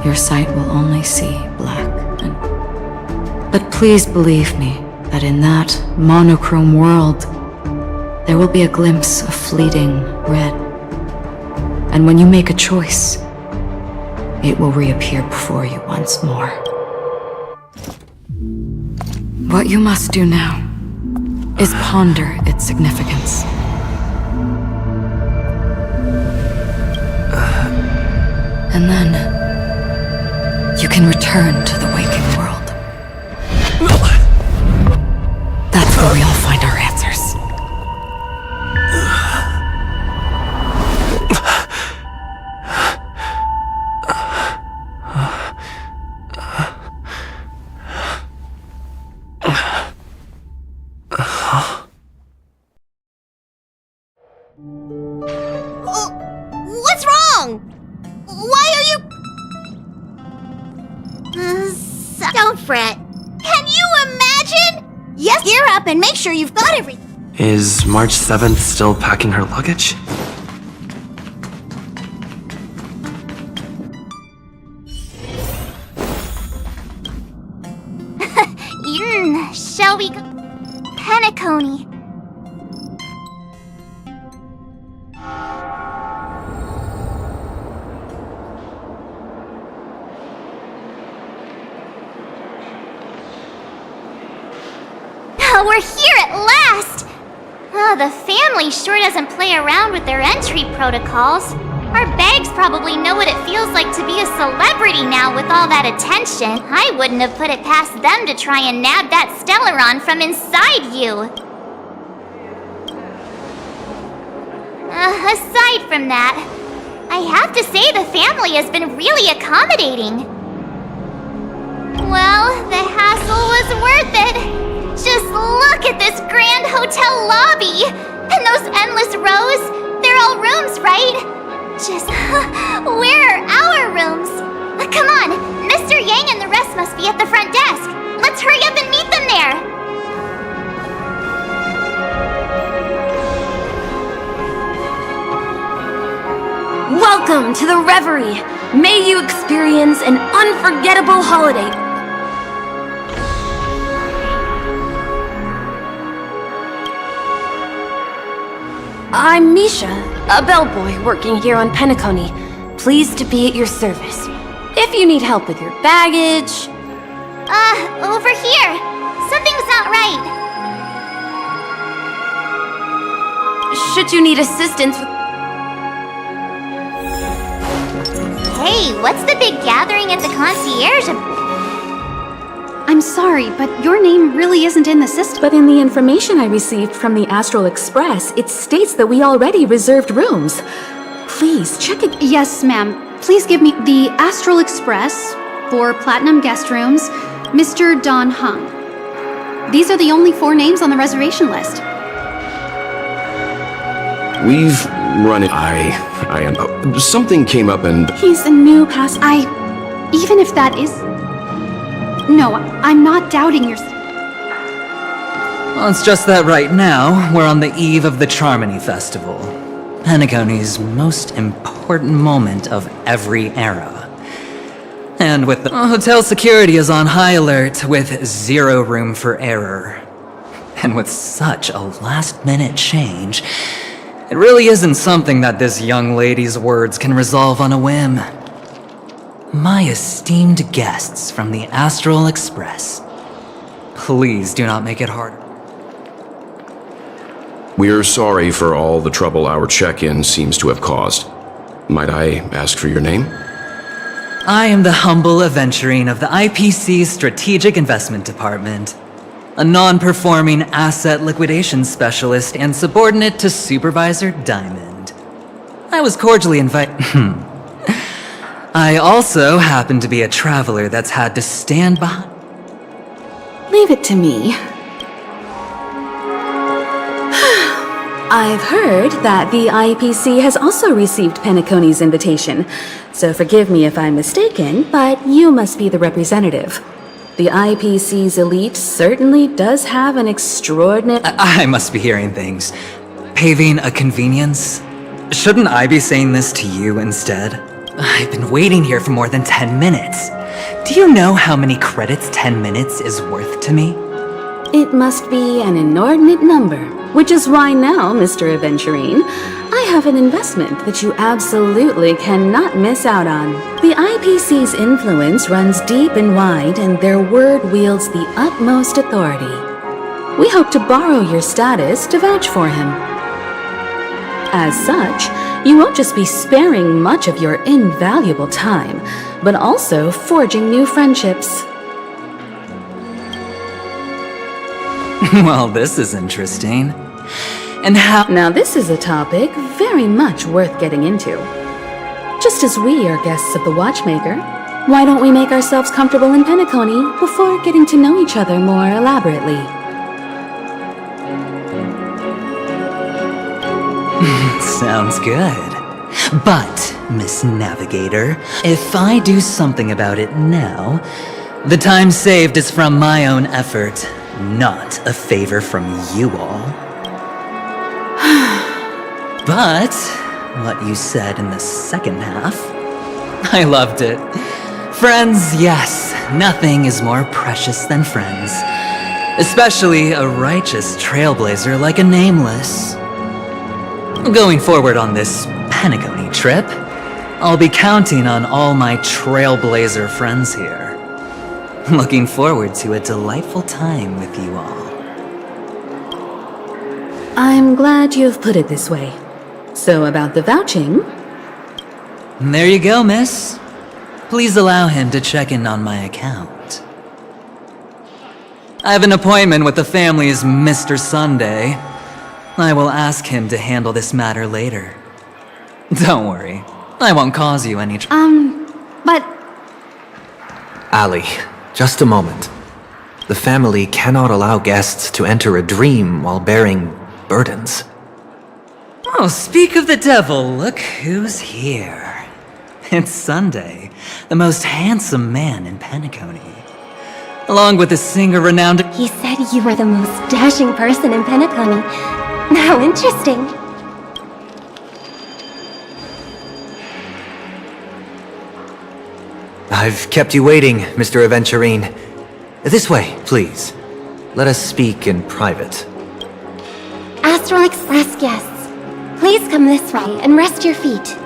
your sight will only see black. But please believe me that in that monochrome world, there will be a glimpse of fleeting red. And when you make a choice, it will reappear before you once more. What you must do now is ponder its significance. And then, you can return to the waking world. That's where we all find our answers. What's wrong? Why are you... Don't fret. Can you imagine? Yes, gear up and make sure you've got everything. Is March 7th still packing her luggage? Shall we go? Penacony. We're here at last! Oh, the family sure doesn't play around with their entry protocols. Our bags probably know what it feels like to be a celebrity now with all that attention. I wouldn't have put it past them to try and nab that Stellaron from inside you. Aside from that, I have to say the family has been really accommodating. Well, the hassle was worth it. Just look at this grand hotel lobby! And those endless rows, they're all rooms, right? Just, where are our rooms? Come on, Mr. Yang and the rest must be at the front desk. Let's hurry up and meet them there. Welcome to the Reverie. May you experience an unforgettable holiday. I'm Misha, a bellboy working here on Penacony. Pleased to be at your service. If you need help with your baggage... Over here. Something's not right. should you need assistance with... Hey, what's the big gathering at the concierge? I'm sorry, but your name really isn't in the system. But in the information I received from the Astral Express, it states that we already reserved rooms. Please, check it. Yes, ma'am. Please give me the Astral Express for Platinum Guest Rooms, Mr. Don Hung. These are the only 4 names on the reservation list. We've run it. I am. Something came up and. He's a new pass. Even if that is. No, I'm not doubting your. Well, it's just that right now, we're on the eve of the Charmony Festival. Penacony's most important moment of every era. And with the hotel security is on high alert with 0 room for error. And with such a last-minute change, it really isn't something that this young lady's words can resolve on a whim. My esteemed guests from the Astral Express, please do not make it harder. We're sorry for all the trouble our check-in seems to have caused. Might I ask for your name? I am the humble aventurine of the IPC Strategic Investment Department, a non-performing asset liquidation specialist and subordinate to Supervisor Diamond. I was cordially invited. I also happen to be a traveler that's had to stand behind. Leave it to me. I've heard that the IPC has also received Penacony's invitation, so forgive me if I'm mistaken, but you must be the representative. The IPC's elite certainly does have an extraordinary... I must be hearing things. Paving a convenience? Shouldn't I be saying this to you instead? I've been waiting here for more than 10 minutes. Do you know how many credits 10 minutes is worth to me? It must be an inordinate number, which is why now, Mr. Aventurine, I have an investment that you absolutely cannot miss out on. The IPC's influence runs deep and wide, and their word wields the utmost authority. We hope to borrow your status to vouch for him. As such, you won't just be sparing much of your invaluable time, but also forging new friendships. Well, this is interesting. And how— Now this is a topic very much worth getting into. Just as we are guests of the Watchmaker, why don't we make ourselves comfortable in Penacony before getting to know each other more elaborately? Sounds good. But, Miss Navigator, if I do something about it now, the time saved is from my own effort, not a favor from you all. But, what you said in the second half, I loved it. Friends, yes, nothing is more precious than friends. Especially a righteous trailblazer like a Nameless. Going forward on this Penacony trip, I'll be counting on all my trailblazer friends here. Looking forward to a delightful time with you all. I'm glad you've put it this way. So about the vouching... There you go, miss. Please allow him to check in on my account. I have an appointment with the family's Mr. Sunday. I will ask him to handle this matter later. Don't worry, I won't cause you any but... Ali, just a moment. The family cannot allow guests to enter a dream while bearing burdens. Oh, speak of the devil, look who's here. It's Sunday, the most handsome man in Penacony. Along with a singer renowned... He said you were the most dashing person in Penacony. How interesting. I've kept you waiting, Mr. Aventurine. This way, please. Let us speak in private. Astral Express guests, please come this way and rest your feet.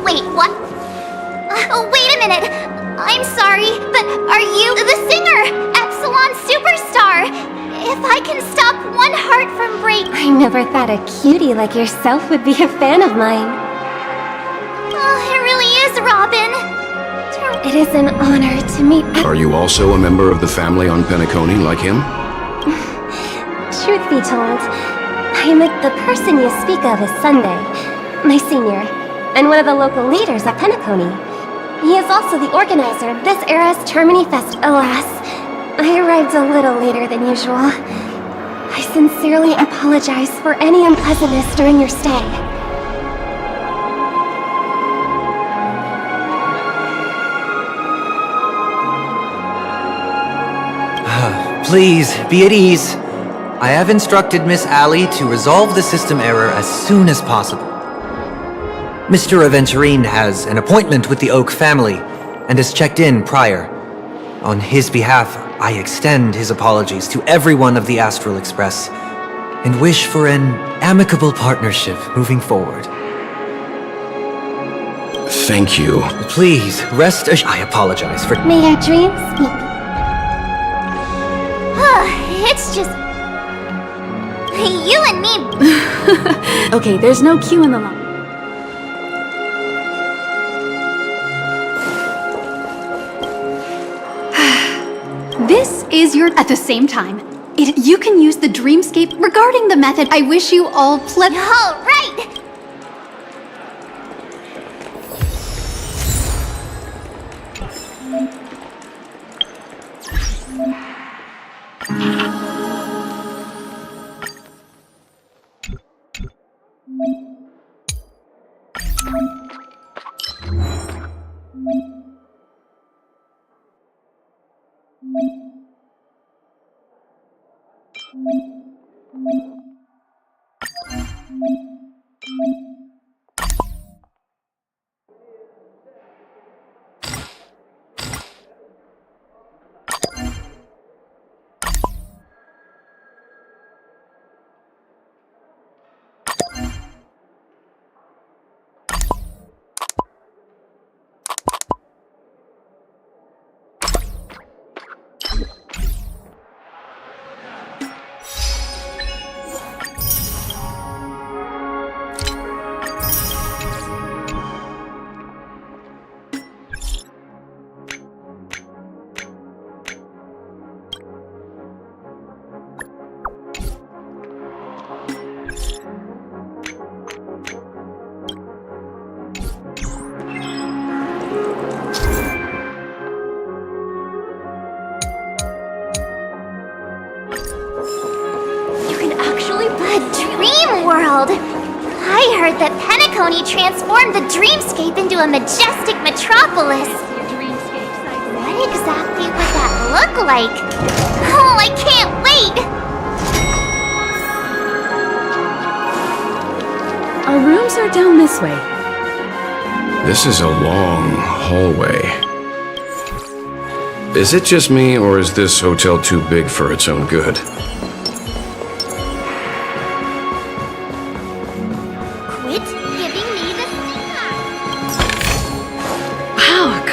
Wait, what? Oh, wait a minute. I'm sorry, but are you the singer? Epsilon Superstar. If I can stop one heart from break... I never thought a cutie like yourself would be a fan of mine. Oh, it really is, Robin. It is an honor to meet... Are you also a member of the family on Penacony like him? Truth be told, the person you speak of is Sunday, my senior, and one of the local leaders at Penacony. He is also the organizer of this era's Termini Fest. Alas, I arrived a little later than usual. I sincerely apologize for any unpleasantness during your stay. Please, be at ease. I have instructed Miss Allie to resolve the system error as soon as possible. Mr. Aventurine has an appointment with the Oak family and has checked in prior. On his behalf, I extend his apologies to everyone of the Astral Express and wish for an amicable partnership moving forward. Thank you. Please, rest assured. I apologize for... May your dreams speak. It's just... you and me... Okay, there's no Q in the line. This is your... At the same time, you can use the dreamscape regarding the method. I wish you all All right! World. I heard that Penacony transformed the dreamscape into a majestic metropolis. What exactly would that look like? Oh, I can't wait! Our rooms are down this way. This is a long hallway. Is it just me, or is this hotel too big for its own good?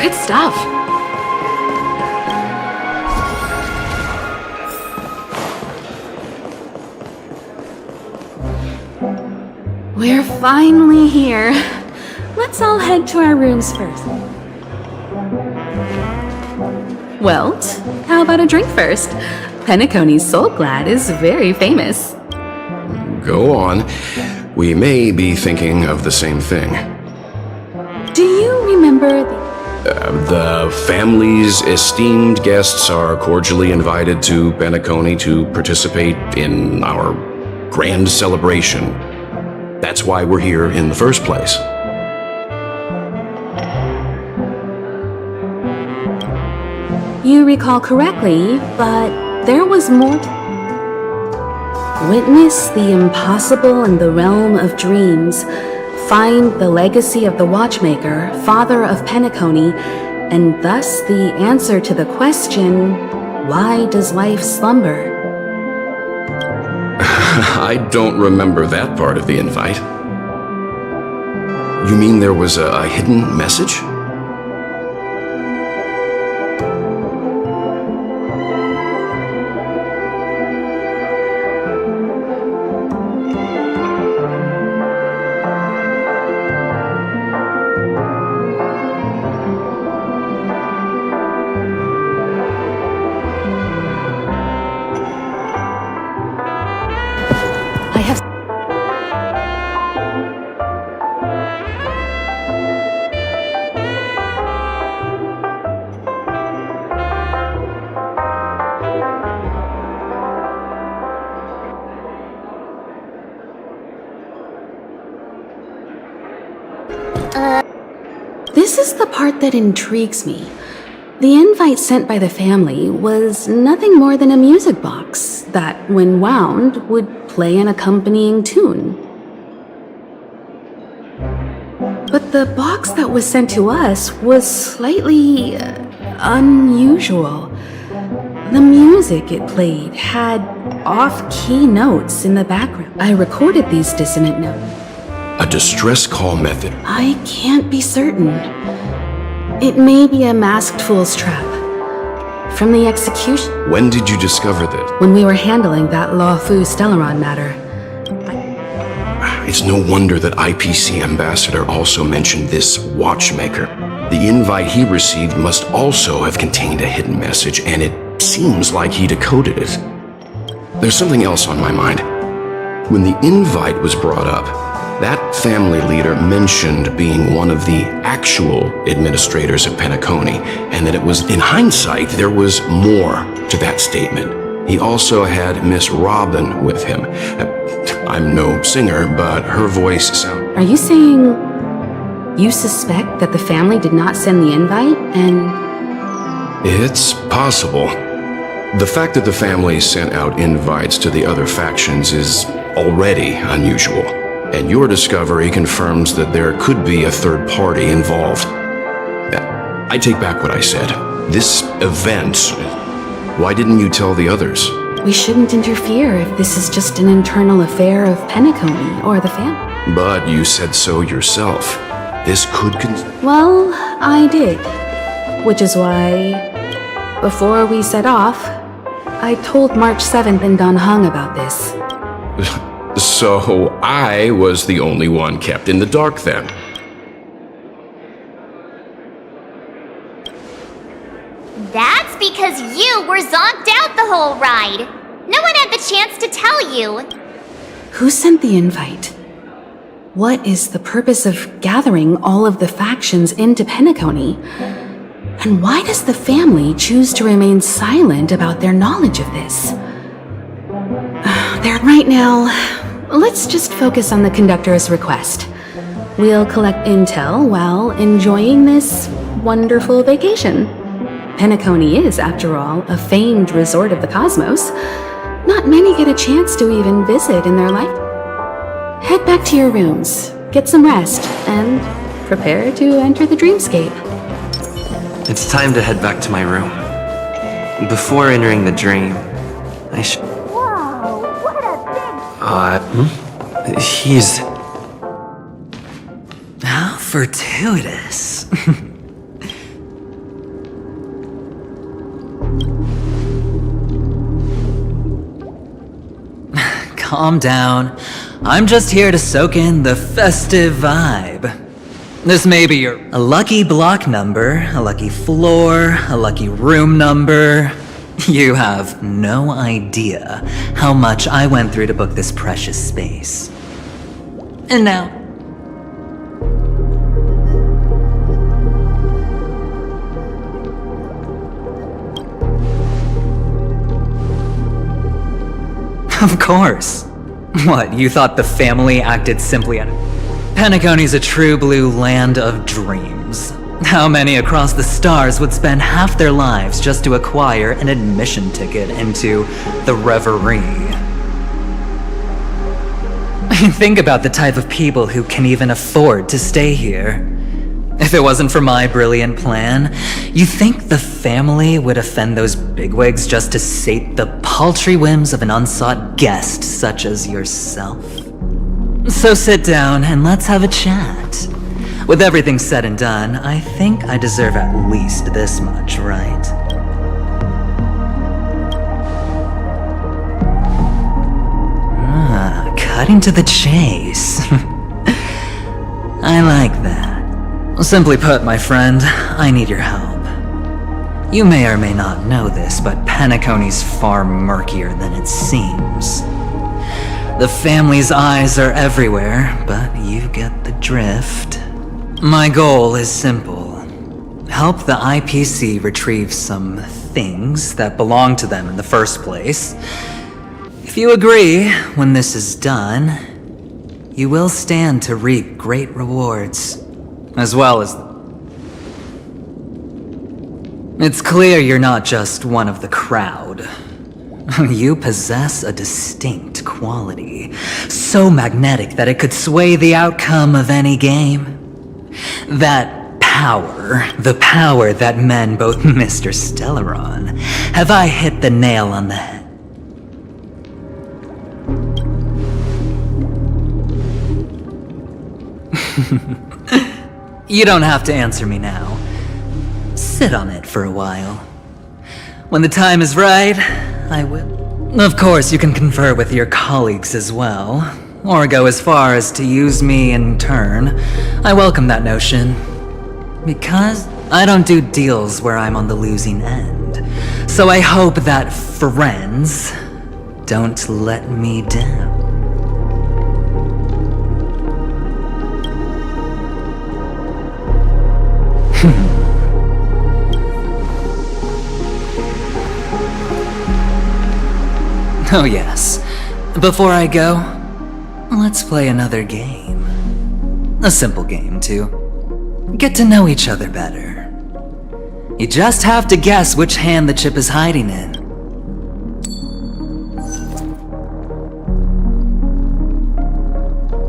Good stuff. We're finally here. Let's all head to our rooms first. Well, how about a drink first? Penacony's Soul Glad is very famous. Go on. We may be thinking of the same thing. Do you remember the family's esteemed guests are cordially invited to Penacony to participate in our grand celebration. That's why we're here in the first place. You recall correctly, but there was more Witness the impossible in the realm of dreams. Find the legacy of the Watchmaker, father of Penacony, and thus the answer to the question, why does life slumber? I don't remember that part of the invite. You mean there was a hidden message? is the part that intrigues me. The invite sent by the family was nothing more than a music box that, when wound, would play an accompanying tune. But the box that was sent to us was slightly unusual. The music it played had off-key notes in the background. I recorded these dissonant notes. A distress call method. I can't be certain. It may be a masked fool's trap. From the execution. When did you discover this? When we were handling that Lawfu Stellaron matter. It's no wonder that IPC Ambassador also mentioned this watchmaker. The invite he received must also have contained a hidden message, and it seems like he decoded it. There's something else on my mind. When the invite was brought up, that family leader mentioned being one of the actual administrators of Penacony, and that it was, in hindsight, there was more to that statement. He also had Miss Robin with him. I'm no singer, but her voice sounds... Are you saying you suspect that the family did not send the invite, and... It's possible. The fact that the family sent out invites to the other factions is already unusual. And your discovery confirms that there could be a third party involved. I take back what I said. This event, why didn't you tell the others? We shouldn't interfere if this is just an internal affair of Penacony or the family. But you said so yourself. This could Well, I did. Which is why, before we set off, I told March 7th and Don Hung about this. So I was the only one kept in the dark then. That's because you were zonked out the whole ride. No one had the chance to tell you. Who sent the invite? What is the purpose of gathering all of the factions into Penacony? And why does the family choose to remain silent about their knowledge of this? Right now, let's just focus on the conductor's request. We'll collect intel while enjoying this wonderful vacation. Penacony is, after all, a famed resort of the cosmos. Not many get a chance to even visit in their life. Head back to your rooms, get some rest, and prepare to enter the dreamscape. It's time to head back to my room. Before entering the dream, I should... Whoa, what a big... He's... How fortuitous. Calm down. I'm just here to soak in the festive vibe. This may be a lucky block number, a lucky floor, a lucky room number. You have no idea how much I went through to book this precious space. And now... Of course. What, you thought the family acted simply out of... Penacony's a true blue land of dreams. How many across the stars would spend half their lives just to acquire an admission ticket into the Reverie? Think about the type of people who can even afford to stay here. If it wasn't for my brilliant plan, you think the family would offend those bigwigs just to sate the paltry whims of an unsought guest such as yourself? So sit down and let's have a chat. With everything said and done, I think I deserve at least this much, right? Cutting to the chase. I like that. Simply put, my friend, I need your help. You may or may not know this, but Penacony's far murkier than it seems. The family's eyes are everywhere, but you get the drift. My goal is simple. Help the IPC retrieve some things that belong to them in the first place. If you agree, when this is done, you will stand to reap great rewards. As well as... It's clear you're not just one of the crowd. You possess a distinct quality, so magnetic that it could sway the outcome of any game. That power, the power that men both Mr. Stellaron. Have I hit the nail on the head? You don't have to answer me now. Sit on it for a while. When the time is right, I will. Of course, you can confer with your colleagues as well, or go as far as to use me in turn. I welcome that notion, because I don't do deals where I'm on the losing end. So I hope that friends don't let me down. Oh yes. Before I go, let's play another game. A simple game, to get to know each other better. You just have to guess which hand the chip is hiding in.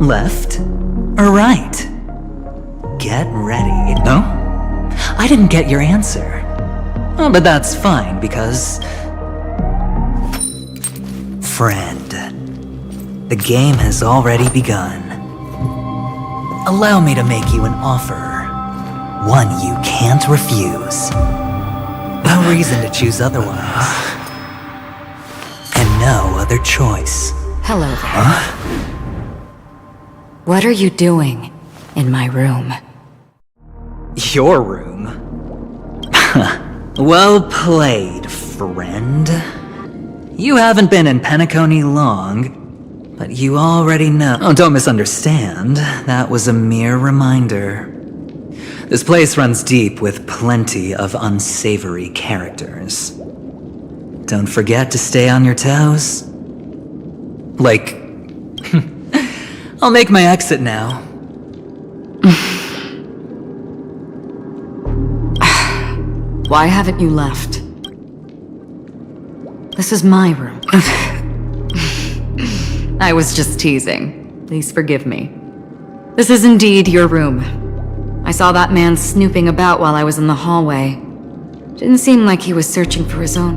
Left or right? Get ready. No? I didn't get your answer. Oh, but that's fine, because... Friend, the game has already begun. Allow me to make you an offer. One you can't refuse. No reason to choose otherwise. And no other choice. Hello there. What are you doing in my room? Your room? Well played, friend. You haven't been in Penacony long, but you already know. Oh, don't misunderstand. That was a mere reminder. This place runs deep with plenty of unsavory characters. Don't forget to stay on your toes. Like, I'll make my exit now. Why haven't you left? This is my room. I was just teasing. Please forgive me. This is indeed your room. I saw that man snooping about while I was in the hallway. Didn't seem like he was searching for his own.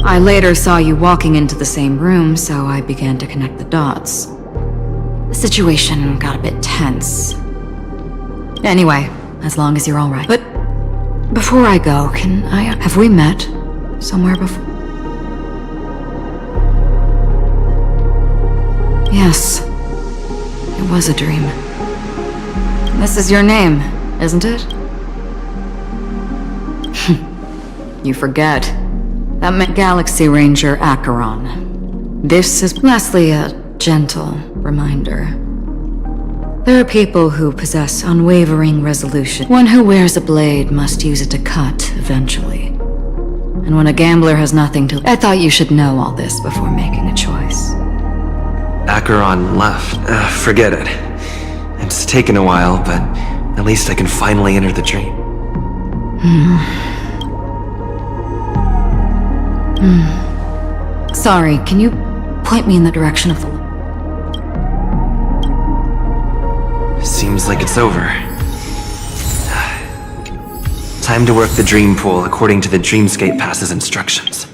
I later saw you walking into the same room, so I began to connect the dots. The situation got a bit tense. Anyway, as long as you're all right. But before I go, have we met somewhere before? Yes, it was a dream. This is your name, isn't it? You forget. That meant Galaxy Ranger Acheron. This is lastly a gentle reminder. There are people who possess unwavering resolution. One who wears a blade must use it to cut eventually. And when a gambler has nothing to... I thought you should know all this before making a choice. Acheron left. Forget it. It's taken a while, but at least I can finally enter the dream. Sorry, can you point me in the direction of the... Seems like it's over. Time to work the dream pool according to the Dreamscape Pass's instructions.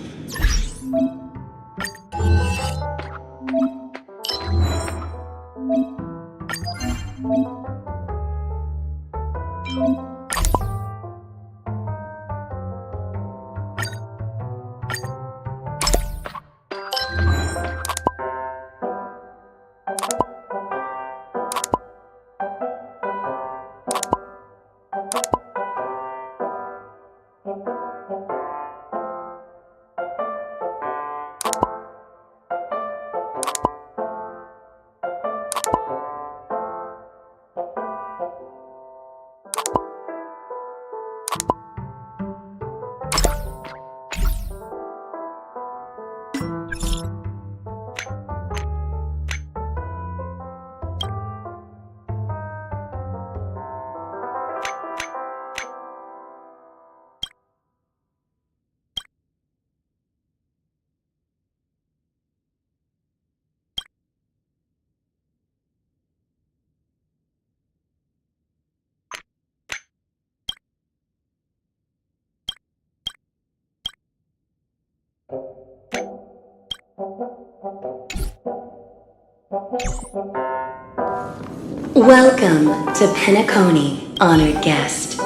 Welcome to Penacony, honored guest.